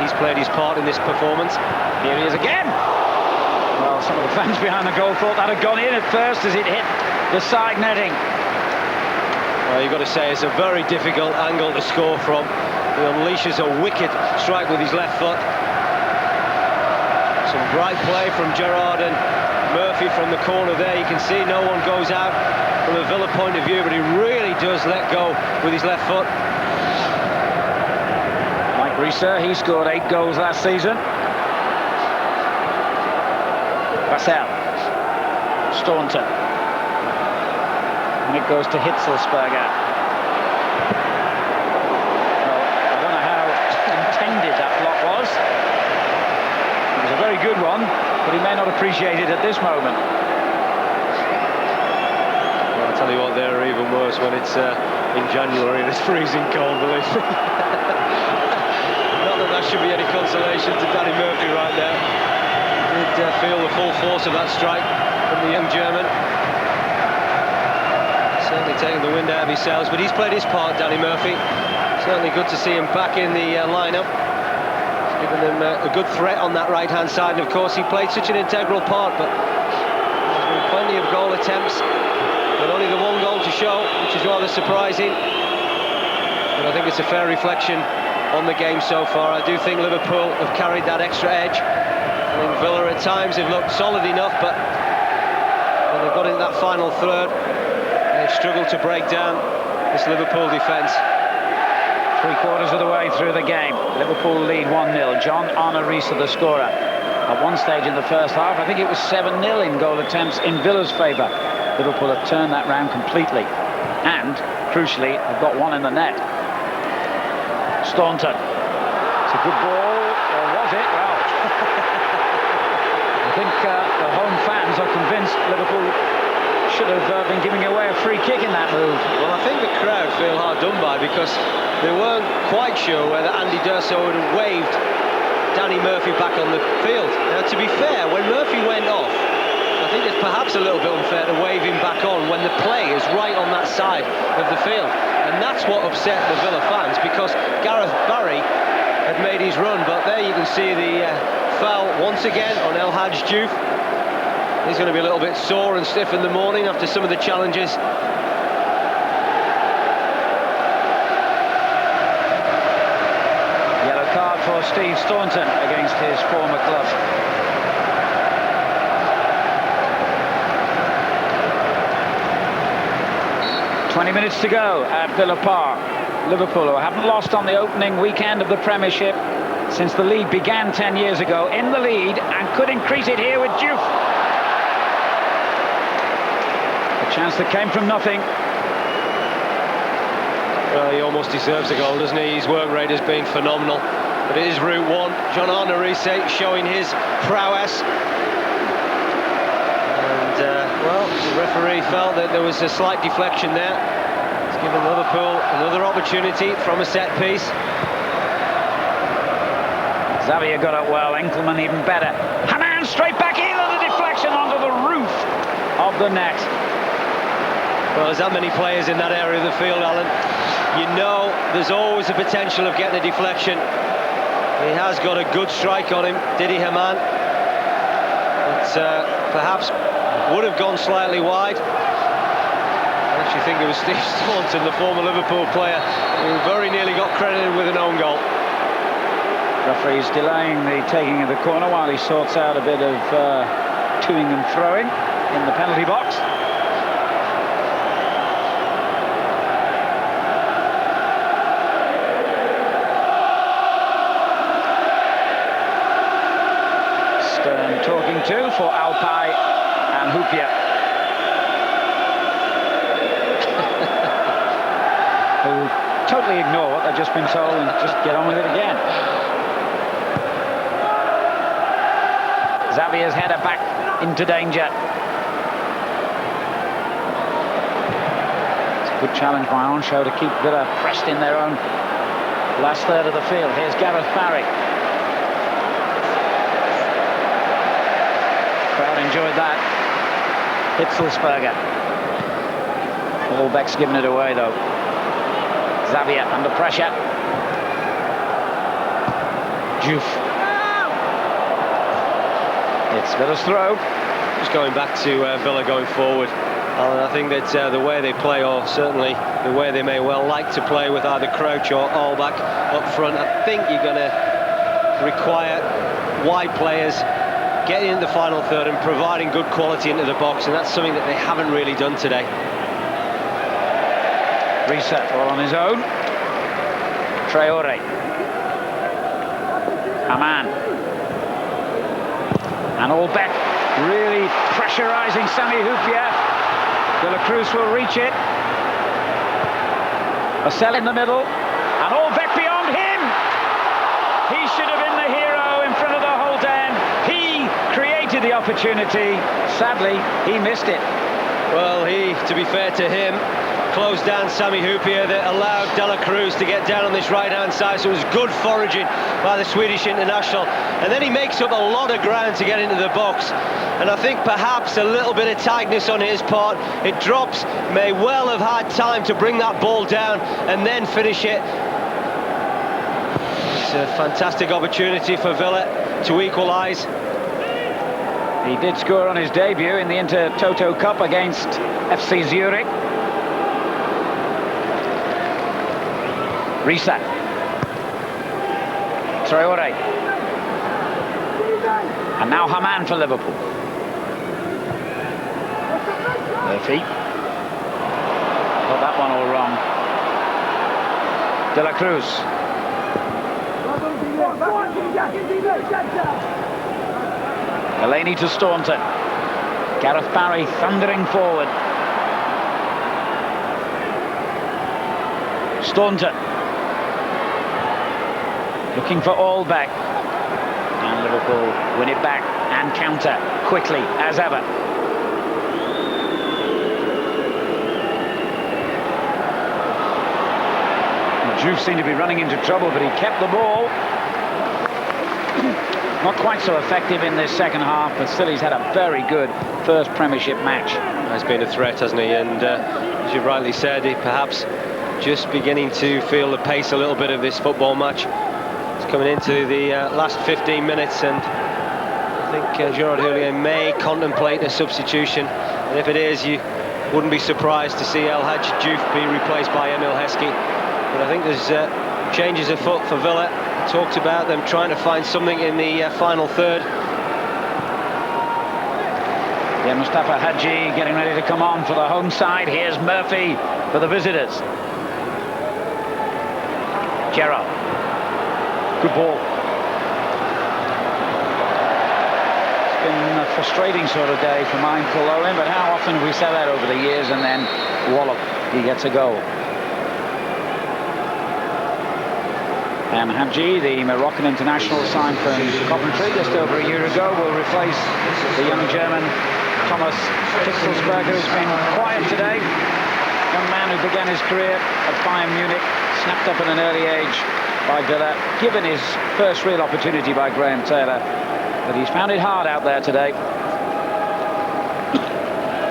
He's played his part in this performance. Here he is again. Well, some of the fans behind the goal thought that had gone in at first as it hit the side netting. Well, you've got to say it's a very difficult angle to score from. He unleashes a wicked strike with his left foot. Some bright play from Gérard and Murphy from the corner there. You can see no one goes out from a Villa point of view, but he really does let go with his left foot. Like Riise, he scored 8 goals last season. Vassell. Staunton. And it goes to Hitzlsperger. A very good one, but he may not appreciate it at this moment. Well, I'll tell you what, they're even worse when it's in January and it's freezing cold, believe me. Not that that should be any consolation to Danny Murphy right now. He did feel the full force of that strike from the young German. Certainly taking the wind out of his sails, but he's played his part, Danny Murphy. Certainly good to see him back in the lineup. Given them a good threat on that right-hand side, and of course he played such an integral part, but there's been plenty of goal attempts, but only the one goal to show, which is rather surprising. But I think it's a fair reflection on the game so far. I do think Liverpool have carried that extra edge. I think Villa at times have looked solid enough, but when they've got into that final third, they've struggled to break down this Liverpool defence. 3/4 of the way through the game. Liverpool lead 1-0. John Arne Riise the scorer. At one stage in the first half, I think it was 7-0 in goal attempts in Villa's favour. Liverpool have turned that round completely. And, crucially, have got one in the net. Staunton. It's a good ball, or was it? Well, I think the home fans are convinced Liverpool should have been giving away a free kick in that move. Well, I think the crowd feel hard done by because they weren't quite sure whether Andy D'Urso would have waved Danny Murphy back on the field. Now, to be fair, when Murphy went off, I think it's perhaps a little bit unfair to wave him back on when the play is right on that side of the field. And that's what upset the Villa fans, because Gareth Barry had made his run, but there you can see the foul once again on Hadji Diouf. He's going to be a little bit sore and stiff in the morning after some of the challenges. Yellow card for Steve Staunton against his former club. "20 minutes to go at Villa Park. Liverpool, who haven't lost on the opening weekend of the Premiership since the league began 10 years ago, in the lead and could increase it here with Diouf. A chance that came from nothing. Well, he almost deserves a goal, doesn't he? His work rate has been phenomenal. But it is Route 1. John Riise showing his prowess. And, well, the referee felt that there was a slight deflection there. It's given Liverpool another opportunity from a set piece. Xavier got it well, Enckelman even better. Hamann straight back in, and the deflection onto the roof of the net. Well, there's that many players in that area of the field, Alan. You know there's always a potential of getting a deflection. He has got a good strike on him, Dietmar Hamann. But perhaps would have gone slightly wide. I actually think it was Steve Staunton, the former Liverpool player, who very nearly got credited with an own goal. Referee's delaying the taking of the corner while he sorts out a bit of toing and throwing in the penalty box. Stern talking to for Alpay and Hyypiä. Who totally ignore what they've just been told and just get on with it again. Xavier's header back into danger. It's a good challenge by Henchoz to keep Villa pressed in their own last third of the field. Here's Gareth Barry. Crowd enjoyed that. Hitzlsperger. Allbäck's given it away though. Xavier under pressure. Diouf. It's Villa's throw. Just going back to Villa going forward. And I think that the way they play, or certainly the way they may well like to play with either Cruz or Allbäck up front, I think you're going to require wide players getting in the final third and providing good quality into the box, and that's something that they haven't really done today. Riise all on his own. Traoré. Hamann. And Allbäck really pressurising Sami Hyypiä. Cruz will reach it. Vassell in the middle. And Allbäck beyond him. He should have been the hero in front of the whole den. He created the opportunity. Sadly, he missed it. Well, he, to be fair to him, closed down Sami Hyypiä, that allowed Cruz to get down on this right-hand side, so it was good foraging by the Swedish international. And then he makes up a lot of ground to get into the box. And I think perhaps a little bit of tightness on his part. It drops, may well have had time to bring that ball down and then finish it. It's a fantastic opportunity for Villa to equalise. He did score on his debut in the Inter-Toto Cup against FC Zurich. Riise. Traoré. And now Hamann for Liverpool. Murphy. Got that one all wrong. Cruz. Delaney to Staunton. Gareth Barry thundering forward. Staunton. Looking for Allbäck. And Liverpool win it back and counter quickly as ever. Diouf seemed to be running into trouble, but he kept the ball. Not quite so effective in this second half, but still he's had a very good first Premiership match. Has been a threat, hasn't he? And as you rightly said, he perhaps just beginning to feel the pace a little bit of this football match. It's coming into the last 15 minutes, and I think Houllier may contemplate a substitution. And if it is, you wouldn't be surprised to see Hadji Diouf be replaced by Emile Heskey. But I think there's changes afoot for Villa. Talked about them trying to find something in the final third. Yeah, Mustapha Hadji getting ready to come on for the home side. Here's Murphy for the visitors. Gérard. Good ball. It's been a frustrating sort of day for Mindful Owen, but how often have we said that over the years, and then wallop, he gets a goal. And Hadji, the Moroccan international signed from Coventry just over a year ago, will replace the young German Thomas Hitzlsperger, who's been quiet today. Young man who began his career at Bayern Munich, snapped up at an early age by Villa, given his first real opportunity by Graham Taylor, but he's found it hard out there today.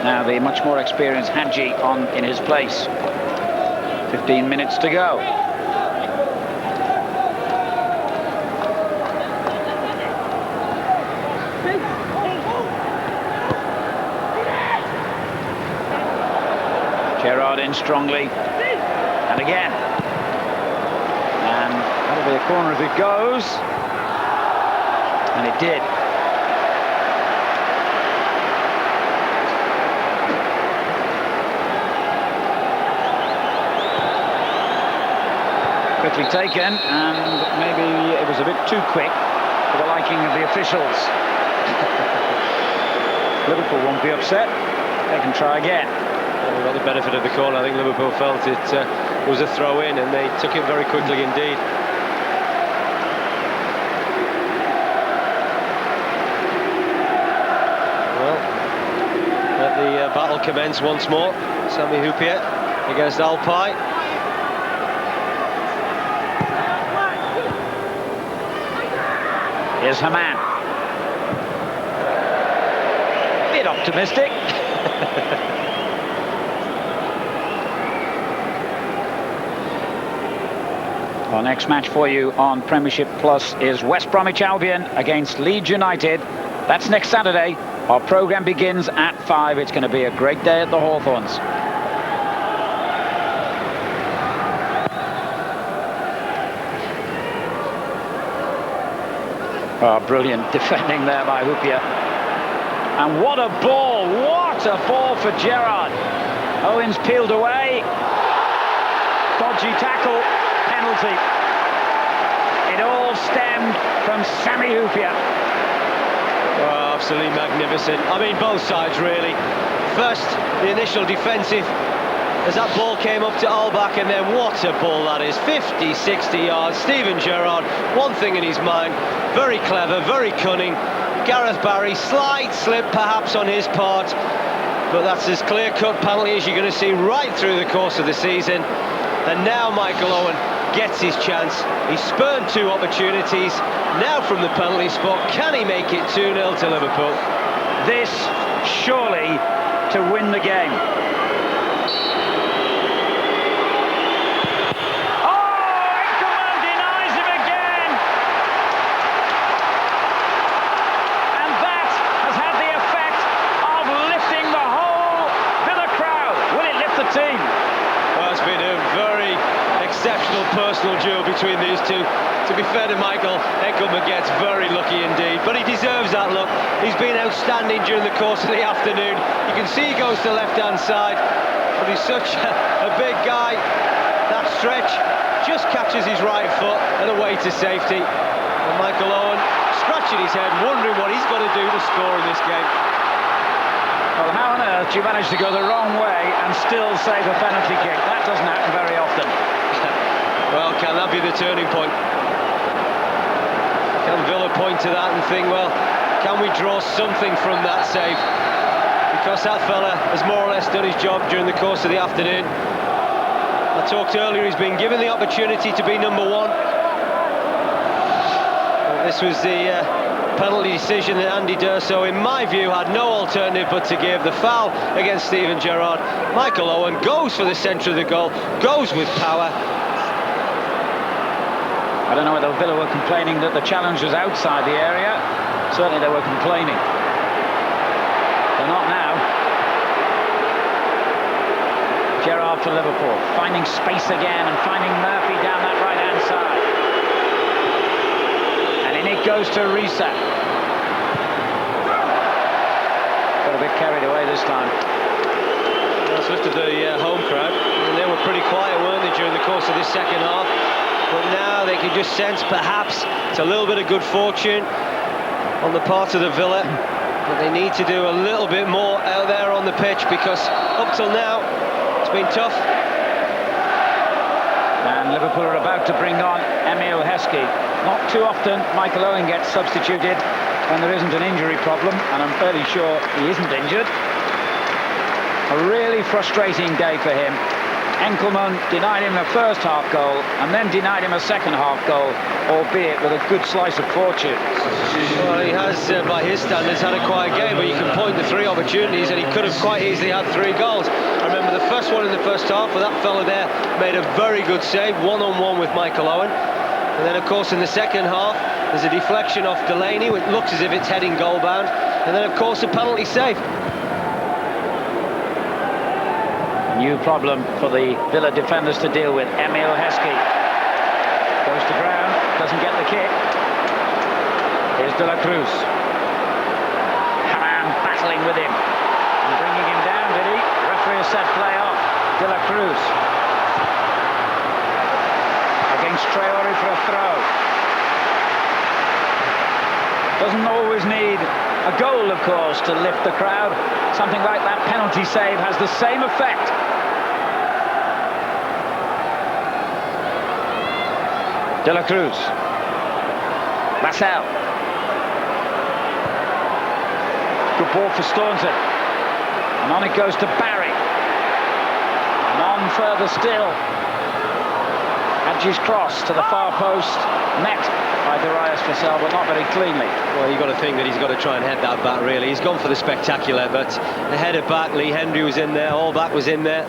Now the much more experienced Hadji on in his place. 15 minutes to go. Gérard in strongly, and again. And that'll be a corner if it goes. And it did. Quickly taken, and maybe it was a bit too quick for the liking of the officials. Liverpool won't be upset. They can try again. Well, we got the benefit of the corner. I think Liverpool felt it was a throw-in, and they took it very quickly indeed. Well, let the battle commence once more. Sami Hyypiä against Alpay. Here's Hamann. Bit optimistic. Our next match for you on Premiership Plus is West Bromwich Albion against Leeds United. That's next Saturday. Our programme begins at 5. It's going to be a great day at the Hawthorns. Oh, brilliant defending there by Hyypiä. And what a ball! What a ball for Gérard. Owens peeled away. Dodgy tackle. Penalty. It all stemmed from Sami Hyypiä. Oh, absolutely magnificent. I mean, both sides really. First, the initial defensive, as that ball came up to Allbäck, and then what a ball that is. 50, 60 yards. Steven Gérard, one thing in his mind. Very clever, very cunning. Gareth Barry, slight slip perhaps on his part, but that's as clear-cut penalty as you're going to see right through the course of the season. And now Michael Owen gets his chance. He spurned 2 opportunities. Now from the penalty spot, can he make it 2-0 to Liverpool? This surely to win the game. Oh, Enckelman denies him again. And that has had the effect of lifting the whole Villa crowd. Will it lift the team? Well, it's been a very exceptional personal duel between these two. To be fair to Michael, Enckelman gets very lucky indeed, but he deserves that look. He's been outstanding during the course of the afternoon. You can see he goes to the left-hand side, but he's such a big guy. That stretch just catches his right foot and away to safety. And Michael Owen scratching his head, wondering what he's got to do to score in this game. Well, how on earth do you manage to go the wrong way and still save a penalty kick? That doesn't happen very often. Well, can that be the turning point? Can Villa point to that and think, well, can we draw something from that save? Because that fella has more or less done his job during the course of the afternoon. I talked earlier, he's been given the opportunity to be number 1. Well, this was the penalty decision that Andy D'Urso, in my view, had no alternative but to give. The foul against Steven Gérard. Michael Owen goes for the centre of the goal, goes with power. I don't know whether Villa were complaining that the challenge was outside the area. Certainly they were complaining. They're not now. Gérard for Liverpool, finding space again and finding Murphy down that right-hand side. And in it goes to Riise. Got a bit carried away this time. That's just the home crowd. And they were pretty quiet, weren't they, during the course of this second half? But now they can just sense perhaps it's a little bit of good fortune on the part of the Villa, but they need to do a little bit more out there on the pitch, because up till now it's been tough. And Liverpool are about to bring on Emile Heskey. Not too often Michael Owen gets substituted when there isn't an injury problem, and I'm fairly sure he isn't injured. A really frustrating day for him. Enckelman denied him a first half goal and then denied him a second half goal, albeit with a good slice of fortune. Well, he has, by his standards, had a quiet game, but you can point to 3 opportunities and he could have quite easily had 3 goals. I remember the first one in the first half where that fella there made a very good save, one-on-one with Michael Owen. And then, of course, in the second half, there's a deflection off Delaney, which looks as if it's heading goal-bound. And then, of course, a penalty save. New problem for the Villa defenders to deal with. Emile Heskey goes to ground, doesn't get the kick. Here's De La Cruz. Hamann battling with him and bringing him down, did he? Referee has said play off. De La Cruz against Traoré for a throw. Doesn't always need a goal, of course, to lift the crowd. Something like that penalty save has the same effect. De La Cruz. Vassell. Good ball for Staunton. And on it goes to Barry. And on further still. Hadji's cross to the far post. Met by Darius Vassell, but not very cleanly. Well, you've got to think that he's got to try and head that back, really. He's gone for the spectacular, but the header back, Hendrie was in there, Allbäck was in there.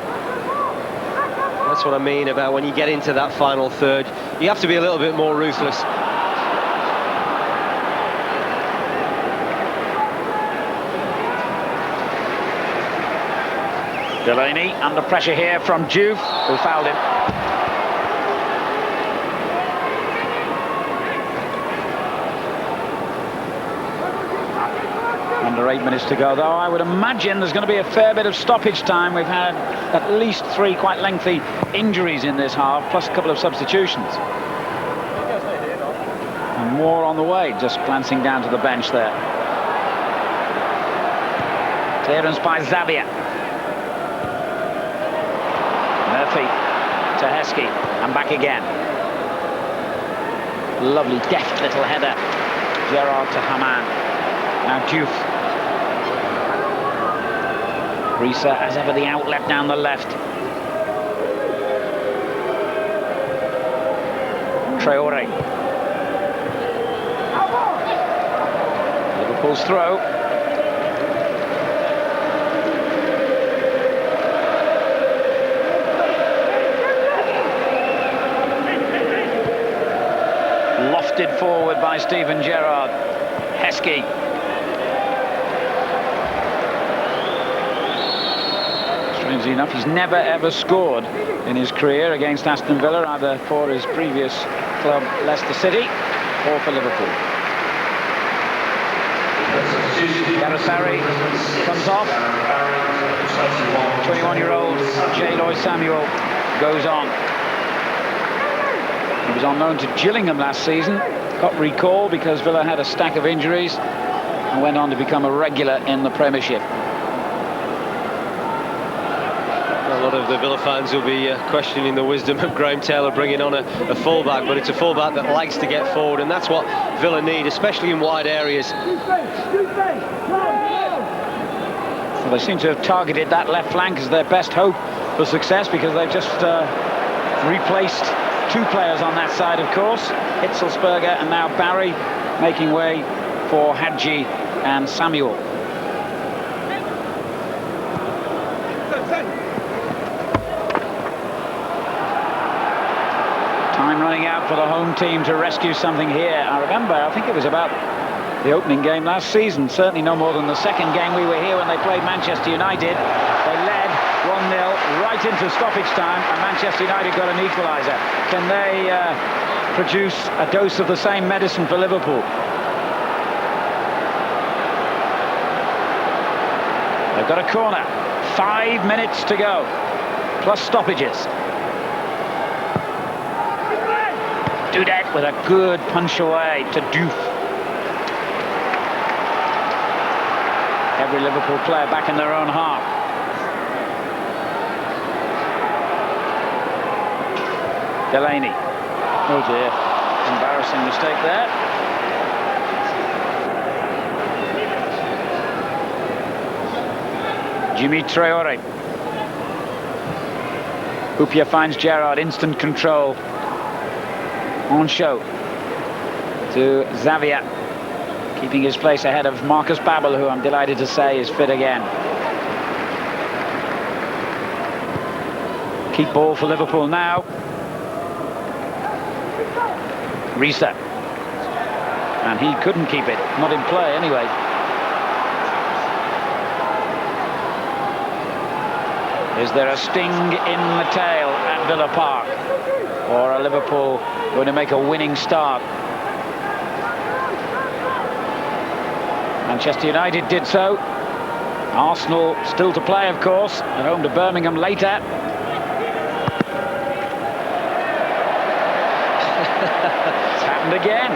That's what I mean about when you get into that final third, you have to be a little bit more ruthless. Delaney under pressure here from Diouf, who fouled him. Under 8 minutes to go, though. I would imagine there's going to be a fair bit of stoppage time. We've had at least 3 quite lengthy injuries in this half, plus a couple of substitutions. And more on the way, just glancing down to the bench there. Clearance by Xavier. Murphy to Heskey, and back again. Lovely, deft little header. Gérard to Hamann. Now Diouf. Riise, as ever, the outlet down the left. Traoré. Liverpool's throw. Lofted forward by Steven Gérard. Heskey. Strangely enough, he's never ever scored in his career against Aston Villa, either for his previous club Leicester City or for Liverpool. Gareth Barry comes off. 21-year-old Jlloyd Samuel goes on. He was on loan to Gillingham last season, got recalled because Villa had a stack of injuries, and went on to become a regular in the Premiership. A lot of the Villa fans will be questioning the wisdom of Graham Taylor bringing on a fullback, but it's a fullback that likes to get forward, and that's what Villa need, especially in wide areas. Well, they seem to have targeted that left flank as their best hope for success, because they've just replaced 2 players on that side, of course. Hitzlsperger and now Barry making way for Hadji and Samuel. Time running out for the home team to rescue something here. I remember, I think it was about the opening game last season, certainly no more than the second game we were here when they played Manchester United. They led 1-0 right into stoppage time, and Manchester United got an equaliser. Can they produce a dose of the same medicine for Liverpool? They've got a corner. 5 minutes to go, plus stoppages. Dudek with a good punch away to Diouf. Every Liverpool player back in their own half. Delaney. Oh dear, embarrassing mistake there. Djimi Traoré. Hyypiä finds Gérard, instant control. Henchoz to Xavier, keeping his place ahead of Marcus Babel, who I'm delighted to say is fit again. Keep ball for Liverpool now. Riise. And he couldn't keep it, not in play anyway. Is there a sting in the tail at Villa Park? Or are Liverpool going to make a winning start? Manchester United did so. Arsenal still to play, of course, at home to Birmingham later. It's happened again.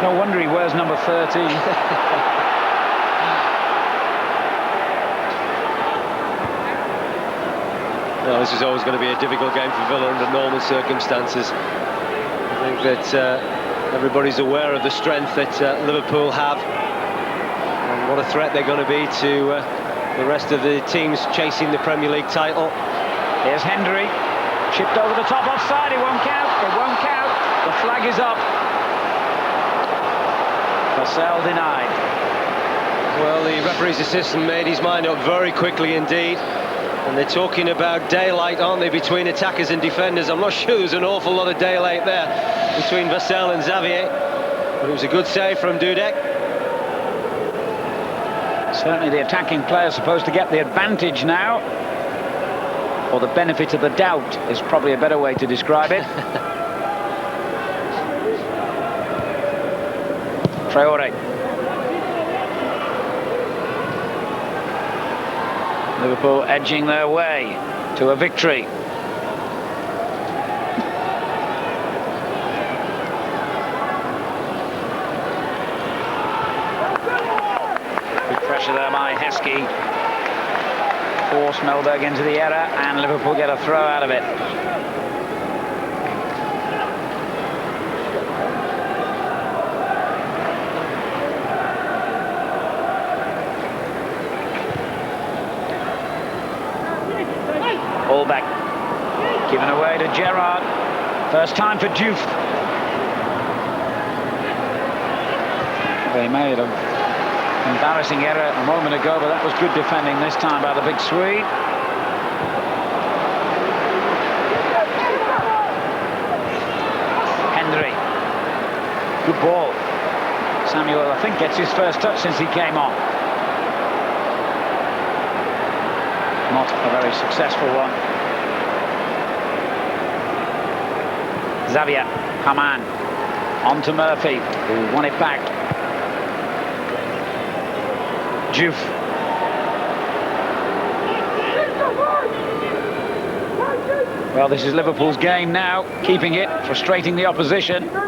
No wonder he wears number 13. Well, this is always going to be a difficult game for Villa under normal circumstances. I think that everybody's aware of the strength that Liverpool have, and what a threat they're going to be to the rest of the teams chasing the Premier League title. Here's Hendrie, chipped over the top, offside. It won't count. It won't count. The flag is up. Vassell denied. Well, the referee's assistant made his mind up very quickly indeed. And they're talking about daylight, aren't they, between attackers and defenders? I'm not sure there's an awful lot of daylight there between Vassell and Xavier. But it was a good save from Dudek. Certainly the attacking player is supposed to get the advantage now. Or the benefit of the doubt is probably a better way to describe it. Traoré. Liverpool edging their way to a victory. Good pressure there by Heskey. Force Mellberg into the error, and Liverpool get a throw out of it. Allbäck given away to Gérard. First time for Diouf. They made an embarrassing error a moment ago, but that was good defending this time by the big Swede. Hendrie. Good ball. Samuel, I think, gets his first touch since he came on. Not a very successful one. Xavier, Hamann, on to Murphy, who won it back. Diouf. Well, this is Liverpool's game now, keeping it, frustrating the opposition. They're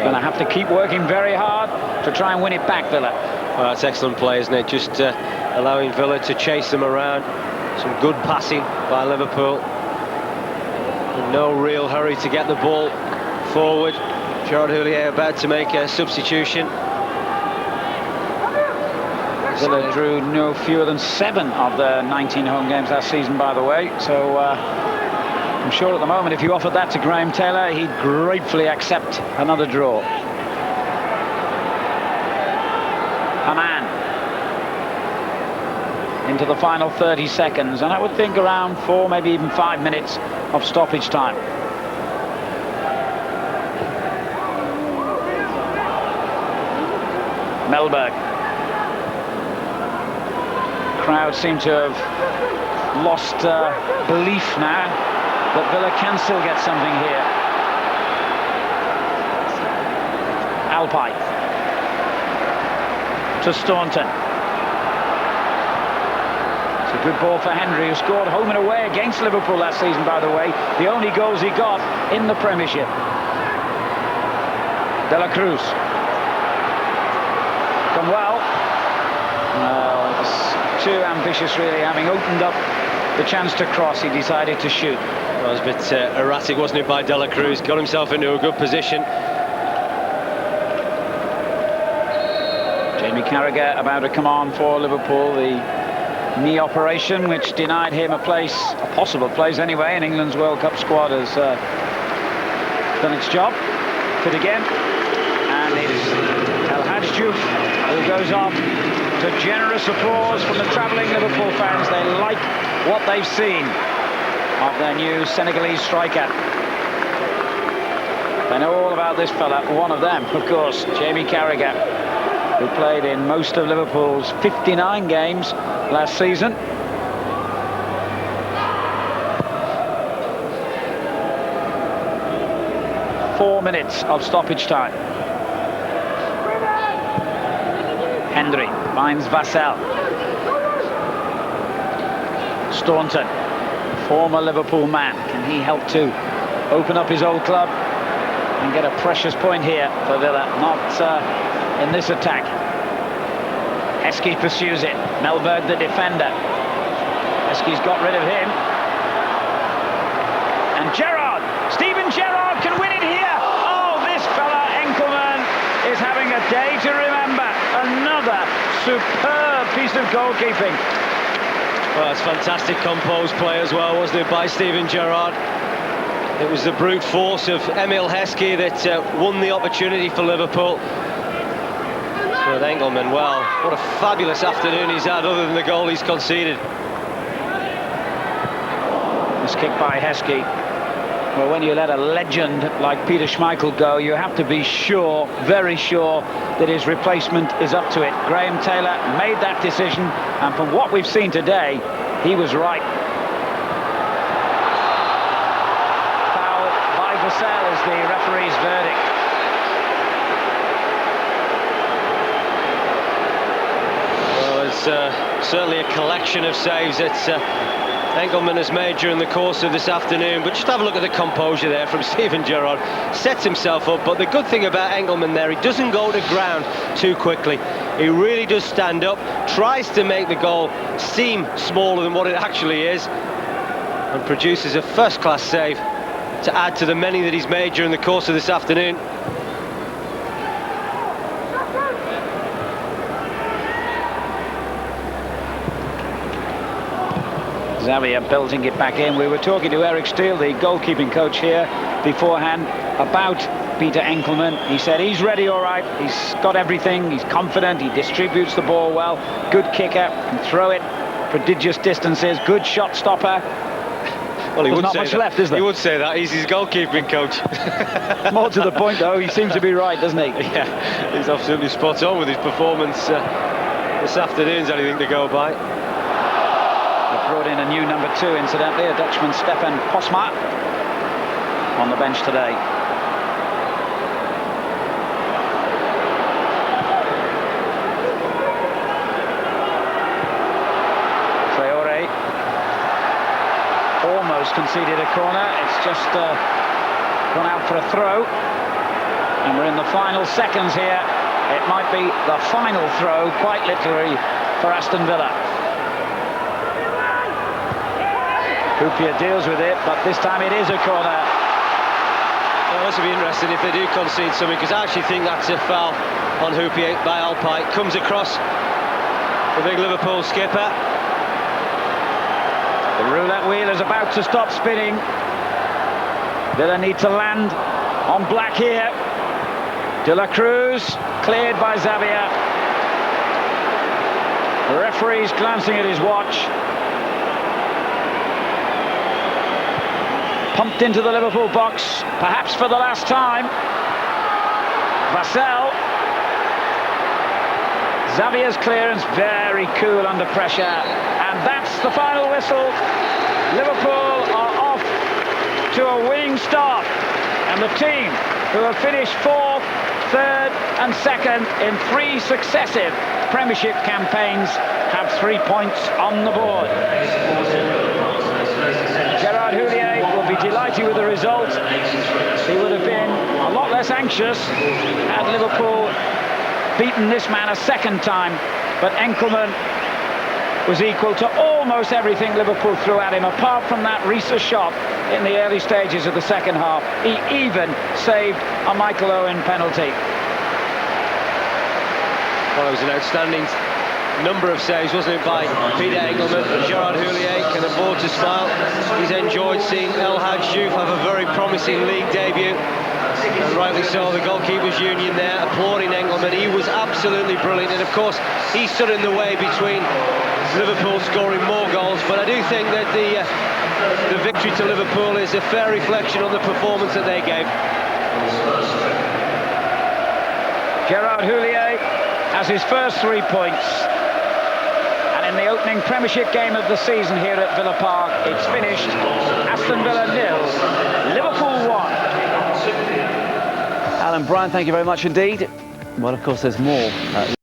going to have to keep working very hard to try and win it back, Villa. Well, that's excellent play, isn't it? Just allowing Villa to chase them around. Some good passing by Liverpool. In no real hurry to get the ball forward. Houllier about to make a substitution. Villa drew no fewer than 7 of the 19 home games last season, by the way. So I'm sure at the moment, if you offered that to Graham Taylor, he'd gratefully accept another draw. Hamann into the final 30 seconds, and I would think around 4, maybe even 5 minutes of stoppage time. Mellberg. Crowd seem to have lost belief now that Villa can still get something here. Alpay to Staunton. It's a good ball for Hendrie, who scored home and away against Liverpool last season, by the way. The only goals he got in the Premiership. De la Cruz. Done well. It's too ambitious, really, having opened up the chance to cross, he decided to shoot. That was a bit erratic, wasn't it, by De La Cruz? Got himself into a good position. Jamie Carragher about to come on for Liverpool. The knee operation which denied him a possible place anyway in England's World Cup squad, has done its job. Fit again, and it's Hadji Diouf who goes off to generous applause from the travelling Liverpool fans. They like what they've seen of their new Senegalese striker. They know all about this fella, one of them, of course, Jamie Carragher, who played in most of Liverpool's 59 games last season. Four minutes of stoppage time. Hendrie finds Vassell. Staunton, former Liverpool man, can he help to open up his old club and get a precious point here for Villa? Not in this attack. Heskey pursues it. Mellberg, the defender. Heskey's got rid of him. And Gérard, Steven Gérard can win it here. Oh, this fella, Enckelman, is having a day to remember. Another superb piece of goalkeeping. Well, it's fantastic composed play as well, wasn't it, by Steven Gérard? It was the brute force of Emile Heskey that won the opportunity for Liverpool. But Enckelman, well, what a fabulous afternoon he's had, other than the goal he's conceded. This kick by Heskey. Well, when you let a legend like Peter Schmeichel go, you have to be sure, very sure, that his replacement is up to it. Graham Taylor made that decision, and from what we've seen today, he was right. Foul by Vassell is the referee's verdict. Certainly a collection of saves that Enckelman has made during the course of this afternoon, but just have a look at the composure there from Steven Gérard. Sets himself up, but the good thing about Enckelman there, he doesn't go to ground too quickly. He really does stand up, tries to make the goal seem smaller than what it actually is, and produces a first-class save to add to the many that he's made during the course of this afternoon. Xavier belting it back in. We were talking to Eric Steele, the goalkeeping coach here, beforehand about Peter Enckelman. He said he's ready, all right. He's got everything. He's confident. He distributes the ball well. Good kicker. Can throw it prodigious distances. Good shot stopper. Well, There's not much left, is there? He would say that. He's his goalkeeping coach. More to the point, though, he seems to be right, doesn't he? Yeah, he's absolutely spot on with his performance this afternoon's anything to go by. Brought in a new number 2, incidentally, a Dutchman, Stefan Postma, on the bench today. Traoré almost conceded a corner. It's just gone out for a throw, and we're in the final seconds here. It might be the final throw, quite literally, for Aston Villa. Hyypiä deals with it, but this time it is a corner. Well, this will be interesting if they do concede something, because I actually think that's a foul on Hyypiä by Alpay. Comes across the big Liverpool skipper. The roulette wheel is about to stop spinning. Villa need to land on black here. De La Cruz cleared by Xavier. The referee's glancing at his watch. Pumped into the Liverpool box, perhaps for the last time. Vassell. Xavier's clearance, very cool under pressure. And that's the final whistle. Liverpool are off to a winning start. And the team, who have finished 4th, 3rd and 2nd in 3 successive Premiership campaigns, have 3 points on the board. Gérard Houllier will be delighted with the result. He would have been a lot less anxious had Liverpool beaten this man a second time, but Enckelman was equal to almost everything Liverpool threw at him, apart from that Riise shot in the early stages of the second half. He even saved a Michael Owen penalty. Well, it was an outstanding number of saves, wasn't it, by Peter Enckelman. Gérard Houllier can afford to smile. He's enjoyed seeing Hadji Diouf have a very promising league debut. And rightly so, the goalkeepers union there applauding Enckelman. He was absolutely brilliant, and of course he stood in the way between Liverpool scoring more goals. But I do think that the victory to Liverpool is a fair reflection on the performance that they gave. Gérard Houllier has his first 3 points. And in the opening Premiership game of the season here at Villa Park, it's finished Aston Villa 0, Liverpool 1. Alan, Brian, thank you very much indeed. Well, of course, there's more.